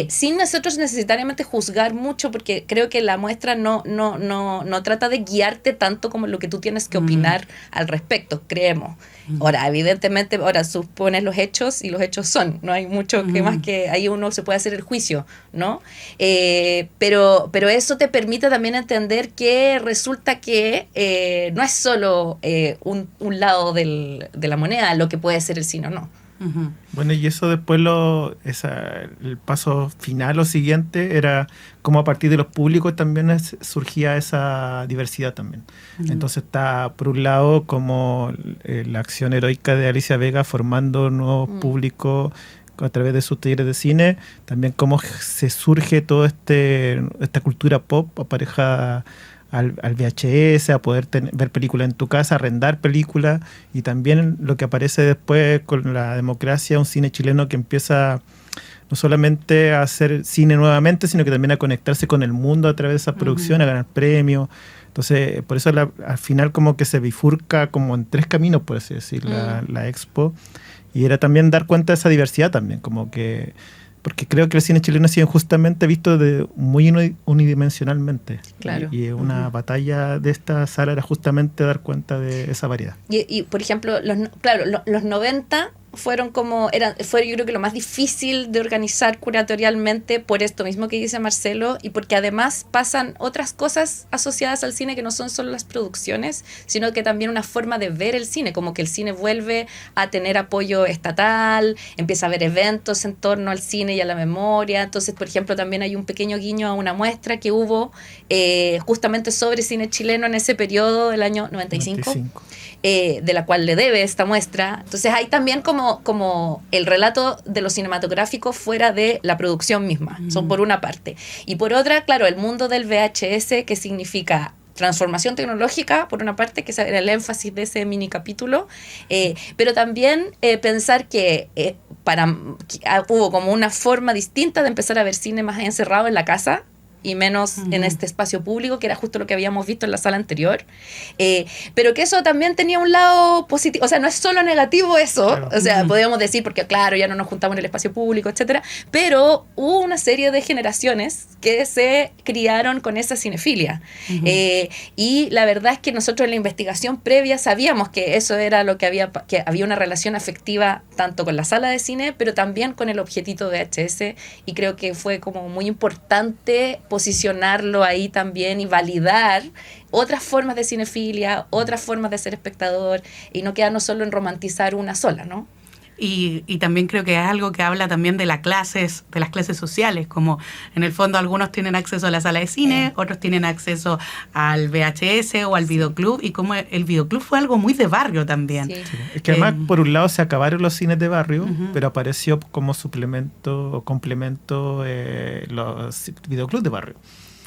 Speaker 4: Sin nosotros necesariamente juzgar mucho, porque creo que la muestra no trata de guiarte tanto como lo que tú tienes que opinar al respecto, creemos. Ahora, evidentemente, ahora supones los hechos y los hechos son, no hay mucho que más que ahí uno se puede hacer el juicio, ¿no? Pero eso te permite también entender que resulta que no es solo un lado de la moneda lo que puede ser el cine o no.
Speaker 3: Bueno, y eso después el paso final o siguiente era como a partir de los públicos también surgía esa diversidad también. Entonces está por un lado como la acción heroica de Alicia Vega formando nuevos públicos a través de sus talleres de cine, también cómo se surge toda esta cultura pop aparejada al VHS, a poder ver películas en tu casa, arrendar películas, y también lo que aparece después con la democracia, un cine chileno que empieza no solamente a hacer cine nuevamente, sino que también a conectarse con el mundo a través de esa producción, a ganar premios. Entonces, por eso al final como que se bifurca como en tres caminos, por así decir, la expo, y era también dar cuenta de esa diversidad también, como que porque creo que el cine chileno ha sido injustamente visto muy unidimensionalmente.
Speaker 4: Claro.
Speaker 3: Y una batalla de esta sala era justamente dar cuenta de esa variedad.
Speaker 4: Y por ejemplo, los 90 fue yo creo que lo más difícil de organizar curatorialmente por esto mismo que dice Marcelo, y porque además pasan otras cosas asociadas al cine que no son solo las producciones, sino que también una forma de ver el cine, como que el cine vuelve a tener apoyo estatal, empieza a haber eventos en torno al cine y a la memoria. Entonces, por ejemplo, también hay un pequeño guiño a una muestra que hubo justamente sobre cine chileno en ese periodo del año 95. De la cual le debe esta muestra. Entonces hay también como el relato de lo cinematográfico fuera de la producción misma. Son por una parte. Y por otra, claro, el mundo del VHS, que significa transformación tecnológica, por una parte, que era el énfasis de ese mini capítulo, pero también pensar que hubo como una forma distinta de empezar a ver cine más encerrado en la casa, y menos en este espacio público, que era justo lo que habíamos visto en la sala anterior, pero que eso también tenía un lado positivo, o sea, no es solo negativo eso, claro. O sea, podríamos decir, porque claro, ya no nos juntamos en el espacio público, etcétera, pero hubo una serie de generaciones que se criaron con esa cinefilia, y la verdad es que nosotros en la investigación previa sabíamos que eso era lo que había una relación afectiva tanto con la sala de cine, pero también con el objetito VHS, y creo que fue como muy importante posicionarlo ahí también y validar otras formas de cinefilia, otras formas de ser espectador y no quedarnos solo en romantizar una sola, ¿no?
Speaker 2: Y también creo que es algo que habla también de las clases sociales, como en el fondo algunos tienen acceso a la sala de cine, otros tienen acceso al VHS o al videoclub, y como el videoclub fue algo muy de barrio también.
Speaker 4: Sí.
Speaker 3: Sí. Es que además, por un lado, se acabaron los cines de barrio, pero apareció como suplemento o complemento los videoclubs de barrio.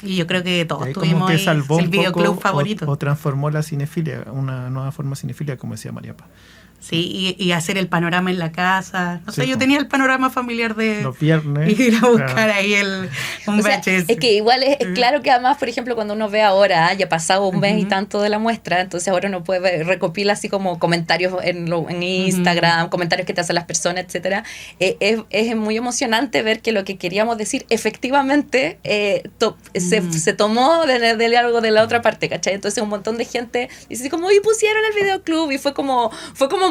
Speaker 2: Y yo creo que todos
Speaker 3: Ahí como
Speaker 2: tuvimos
Speaker 3: que
Speaker 2: ahí
Speaker 3: salvó
Speaker 2: el
Speaker 3: un
Speaker 2: videoclub
Speaker 3: poco
Speaker 2: favorito.
Speaker 3: o transformó la cinefilia, una nueva forma de cinefilia, como decía María Paz.
Speaker 2: Sí, y hacer el panorama en la casa. No sé,
Speaker 3: Sí,
Speaker 2: yo tenía el panorama familiar de
Speaker 3: los viernes.
Speaker 2: ir a buscar
Speaker 3: claro.
Speaker 2: ahí un
Speaker 4: O sea,
Speaker 2: VHS.
Speaker 4: es que igual es claro que además, por ejemplo, cuando uno ve ahora, ya ha pasado un mes y tanto de la muestra, entonces ahora uno puede recopila así como comentarios en Instagram, comentarios que te hacen las personas, etcétera. Es muy emocionante ver que lo que queríamos decir efectivamente se tomó de algo de la otra parte, ¿cachai? Entonces un montón de gente dice como, y pusieron el videoclub, y fue como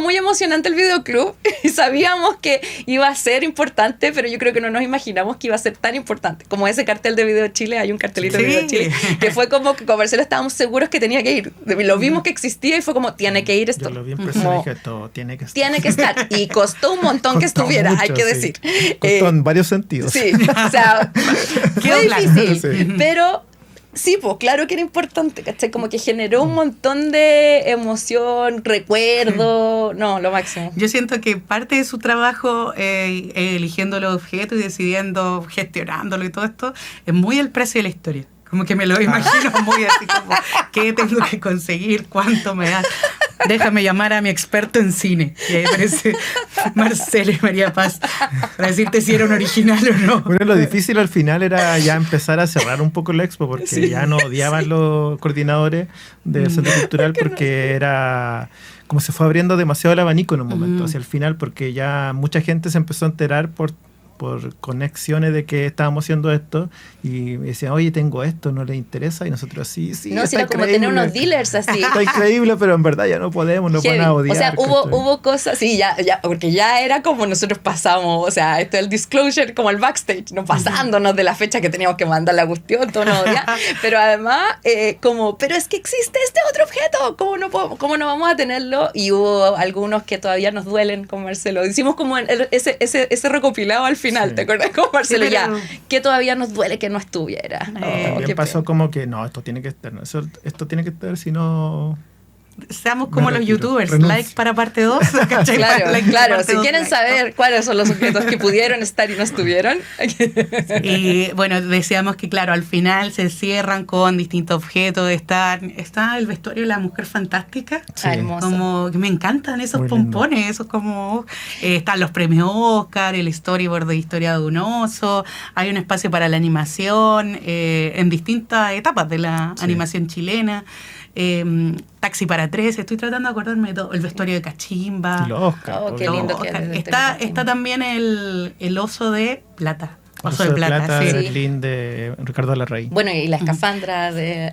Speaker 4: muy emocionante el videoclub, y sabíamos que iba a ser importante, pero yo creo que no nos imaginamos que iba a ser tan importante. Como ese cartel de Video Chile, hay un cartelito de Video Chile, que fue como que Marcelo estábamos seguros que tenía que ir. Lo vimos que existía y fue como, tiene que ir esto.
Speaker 3: Yo lo vi en persona y dije, todo tiene que estar.
Speaker 4: Tiene que estar. Y costó un montón que
Speaker 3: Costó
Speaker 4: estuviera,
Speaker 3: mucho,
Speaker 4: hay que
Speaker 3: sí.
Speaker 4: decir.
Speaker 3: Costó en varios sentidos.
Speaker 4: Sí, o sea,
Speaker 2: Quedó
Speaker 4: fue
Speaker 2: claro.
Speaker 4: difícil,
Speaker 3: Sí.
Speaker 4: pero sí, pues claro que era importante, ¿cachai? Como que generó un montón de emoción, recuerdo, no, lo máximo.
Speaker 2: Yo siento que parte de su trabajo eligiendo los objetos y decidiendo, gestionándolo y todo esto, es muy el precio de la historia. Como que me lo imagino muy así como, ¿qué tengo que conseguir? ¿Cuánto me da? Déjame llamar a mi experto en cine. Y ahí aparece Marcelo y María Paz para decirte si era un original o no.
Speaker 3: Bueno, lo difícil al final era ya empezar a cerrar un poco la expo porque ya no odiaban los coordinadores del Centro Cultural porque era como se fue abriendo demasiado el abanico en un momento hacia el final porque ya mucha gente se empezó a enterar por conexiones de que estábamos haciendo esto y decían, oye, tengo esto, ¿no les interesa? Y nosotros, sí,
Speaker 4: No,
Speaker 3: está
Speaker 4: si era como
Speaker 3: increíble.
Speaker 4: tener unos dealers así.
Speaker 3: Está increíble, pero en verdad ya no podemos, nos van a
Speaker 4: Heavy.
Speaker 3: odiar.
Speaker 4: O sea,
Speaker 3: ¿cachai?
Speaker 4: hubo cosas, sí, ya, porque ya era como nosotros pasamos, o sea, esto es el disclosure, como el backstage, no pasándonos de la fecha que teníamos que mandar la cuestión, todo no odia, pero además, pero es que existe este otro objeto, ¿cómo no vamos a tenerlo? Y hubo algunos que todavía nos duelen, como Marcelo. Hicimos como ese recopilado al final,
Speaker 3: Sí.
Speaker 4: ¿te acuerdas? Como Marcelo,
Speaker 2: Sí, pero-
Speaker 4: ya, que todavía nos duele que no estuviera.
Speaker 3: También
Speaker 4: qué
Speaker 3: pasó
Speaker 4: pena.
Speaker 3: como que no, esto tiene que estar, ¿no? Esto tiene que estar, si no...
Speaker 2: Seamos como
Speaker 3: Me
Speaker 2: los
Speaker 3: retiro,
Speaker 2: youtubers,
Speaker 3: renuncio.
Speaker 2: like para parte 2.
Speaker 4: Claro, si quieren saber cuáles son los objetos que pudieron estar y no estuvieron.
Speaker 2: Y bueno, decíamos que claro, al final se cierran con distintos objetos. Está el vestuario de la Mujer Fantástica.
Speaker 3: Sí.
Speaker 4: Hermoso.
Speaker 2: Como que me encantan esos
Speaker 3: Muy lindo.
Speaker 2: pompones, esos como están los premios Oscar, el storyboard de Historia de un oso, hay un espacio para la animación en distintas etapas de la
Speaker 3: Sí.
Speaker 2: animación chilena. Taxi para tres, estoy tratando de acordarme de todo, el vestuario de Cachimba.
Speaker 3: Y los Oscar.
Speaker 4: Oh, qué
Speaker 2: los
Speaker 4: lindo que
Speaker 2: Oscar.
Speaker 4: es.
Speaker 2: Está también el oso de plata. Oso
Speaker 3: Oso
Speaker 2: de plata,
Speaker 3: de
Speaker 2: sí.
Speaker 3: Berlín de Ricardo Larraín.
Speaker 4: Bueno, y la escafandra de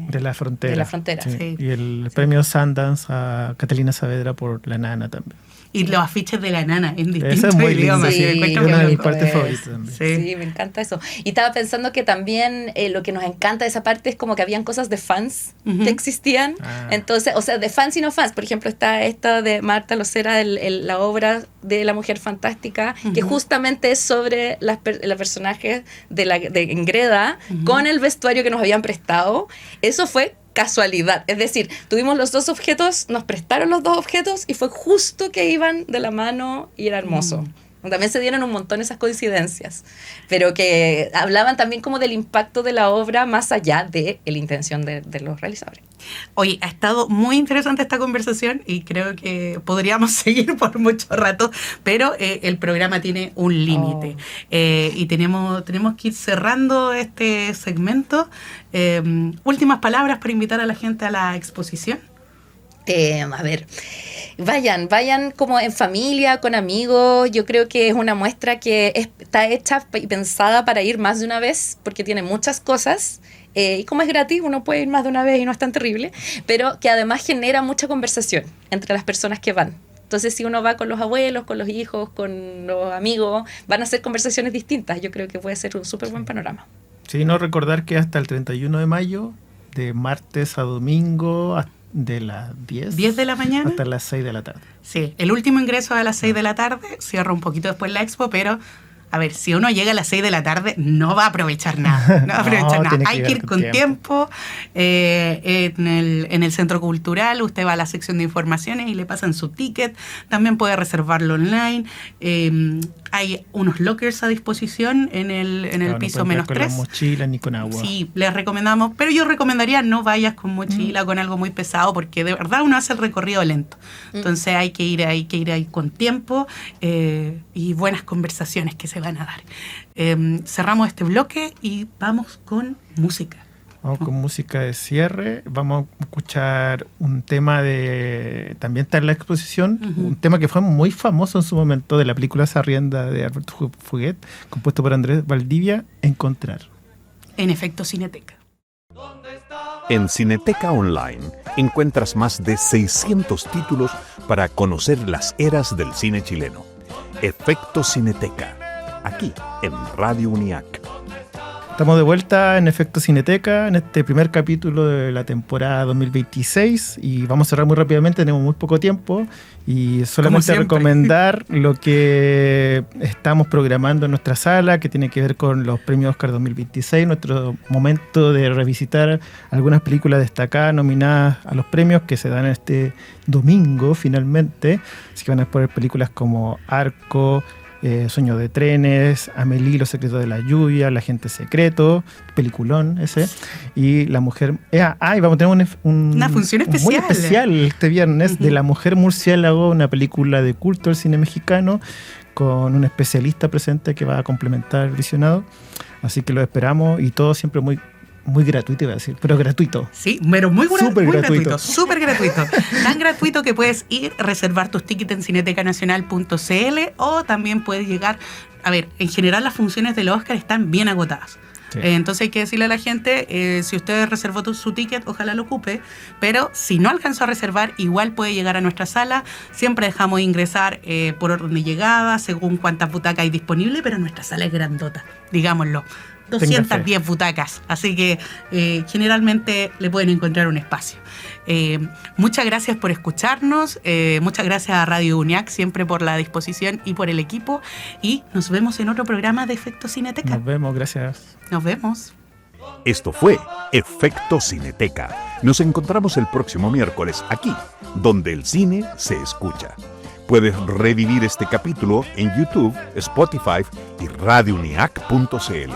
Speaker 3: De la frontera.
Speaker 4: de la frontera.
Speaker 3: Sí.
Speaker 2: Sí.
Speaker 3: Y el premio Sundance a Catalina Saavedra por La Nana también.
Speaker 2: Y los afiches de la nana en
Speaker 3: Esa
Speaker 2: distintos
Speaker 3: es muy linda,
Speaker 2: idiomas.
Speaker 3: sí,
Speaker 4: Sí,
Speaker 2: Encuentro
Speaker 3: es
Speaker 2: que
Speaker 3: una de
Speaker 2: lo-
Speaker 3: mis partes
Speaker 4: pues.
Speaker 3: favoritas también.
Speaker 2: Sí.
Speaker 4: Sí, me encanta eso. Y estaba pensando que también lo que nos encanta de esa parte es como que habían cosas de fans
Speaker 2: Ujú.
Speaker 4: que existían.
Speaker 3: Ah.
Speaker 4: Entonces, o sea, de fans y no fans. Por ejemplo, está esta de Marta Locera, la obra de La Mujer Fantástica, que
Speaker 2: Ujú.
Speaker 4: justamente es sobre los personajes de Engreda con el vestuario que nos habían prestado. Eso fue casualidad, es decir, tuvimos los dos objetos, nos prestaron los dos objetos y fue justo que iban de la mano y era hermoso. También se dieron un montón esas coincidencias, pero que hablaban también como del impacto de la obra más allá de la intención de los realizadores.
Speaker 2: Oye, ha estado muy interesante esta conversación y creo que podríamos seguir por mucho rato, pero el programa tiene un límite. Y tenemos que ir cerrando este segmento. Últimas palabras para invitar a la gente a la exposición.
Speaker 4: A ver, vayan como en familia, con amigos. Yo creo que es una muestra que está hecha y pensada para ir más de una vez, porque tiene muchas cosas. Y como es gratis, uno puede ir más de una vez y no es tan terrible, pero que además genera mucha conversación entre las personas que van. Entonces, si uno va con los abuelos, con los hijos, con los amigos, van a ser conversaciones distintas. Yo creo que puede ser un súper buen panorama.
Speaker 3: Sí, no recordar que hasta el 31 de mayo, de martes a domingo, de las 10
Speaker 2: de la mañana
Speaker 3: hasta las 6 de la tarde.
Speaker 2: Sí, el último ingreso es a las 6 de la tarde, cierra un poquito después la expo, pero a ver, si uno llega a las 6 de la tarde, no va a aprovechar nada. No va a aprovechar nada. Hay que ir con tiempo. En el centro cultural, usted va a la sección de informaciones y le pasan su ticket. También puede reservarlo online. Hay unos lockers a disposición en el piso -3.
Speaker 3: Con las mochilas ni con agua.
Speaker 2: Sí, les recomendamos, pero yo recomendaría no vayas con mochila, con algo muy pesado, porque de verdad uno hace el recorrido lento. Entonces hay que ir ahí con tiempo y buenas conversaciones que se van a dar. Cerramos este bloque y vamos con música.
Speaker 3: Vamos con música de cierre. Vamos a escuchar un tema también está en la exposición, un tema que fue muy famoso en su momento, de la película Sarrienda de Alberto Fuguet, compuesto por Andrés Valdivia, Encontrar.
Speaker 2: En Efecto Cineteca.
Speaker 1: En Cineteca Online encuentras más de 600 títulos para conocer las eras del cine chileno. Efecto Cineteca, aquí en Radio UNIAC.
Speaker 3: Estamos de vuelta en Efecto Cineteca, en este primer capítulo de la temporada 2026, y vamos a cerrar muy rápidamente, tenemos muy poco tiempo, y solamente recomendar lo que estamos programando en nuestra sala, que tiene que ver con los premios Oscar 2026, nuestro momento de revisitar algunas películas destacadas nominadas a los premios que se dan este domingo finalmente. Así que van a exponer películas como Arco, Sueño de trenes, Amélie, Los secretos de la lluvia, El agente secreto, peliculón ese, y La mujer... y vamos a tener una función especial. Muy especial este viernes de La mujer murciélago, una película de culto del cine mexicano, con un especialista presente que va a complementar el visionado. Así que lo esperamos, y todo siempre muy gratuito, iba a decir, pero gratuito.
Speaker 2: Sí, pero muy gratuito. Súper gratuito. Tan gratuito que puedes ir, reservar tus tickets en cinetecanacional.cl, o también puedes llegar... A ver, en general las funciones del Oscar están bien agotadas. Sí. Entonces hay que decirle a la gente, si usted reservó su ticket, ojalá lo ocupe, pero si no alcanzó a reservar, igual puede llegar a nuestra sala. Siempre dejamos ingresar por orden de llegada, según cuántas butacas hay disponibles, pero nuestra sala es grandota, digámoslo. 210 butacas, así que generalmente le pueden encontrar un espacio. Muchas gracias por escucharnos, muchas gracias a Radio UNIAC siempre por la disposición y por el equipo, y nos vemos en otro programa de Efecto Cineteca.
Speaker 3: Nos vemos, gracias.
Speaker 2: Nos vemos.
Speaker 1: Esto fue Efecto Cineteca. Nos encontramos el próximo miércoles aquí, donde el cine se escucha. Puedes revivir este capítulo en YouTube, Spotify y radiouniac.cl.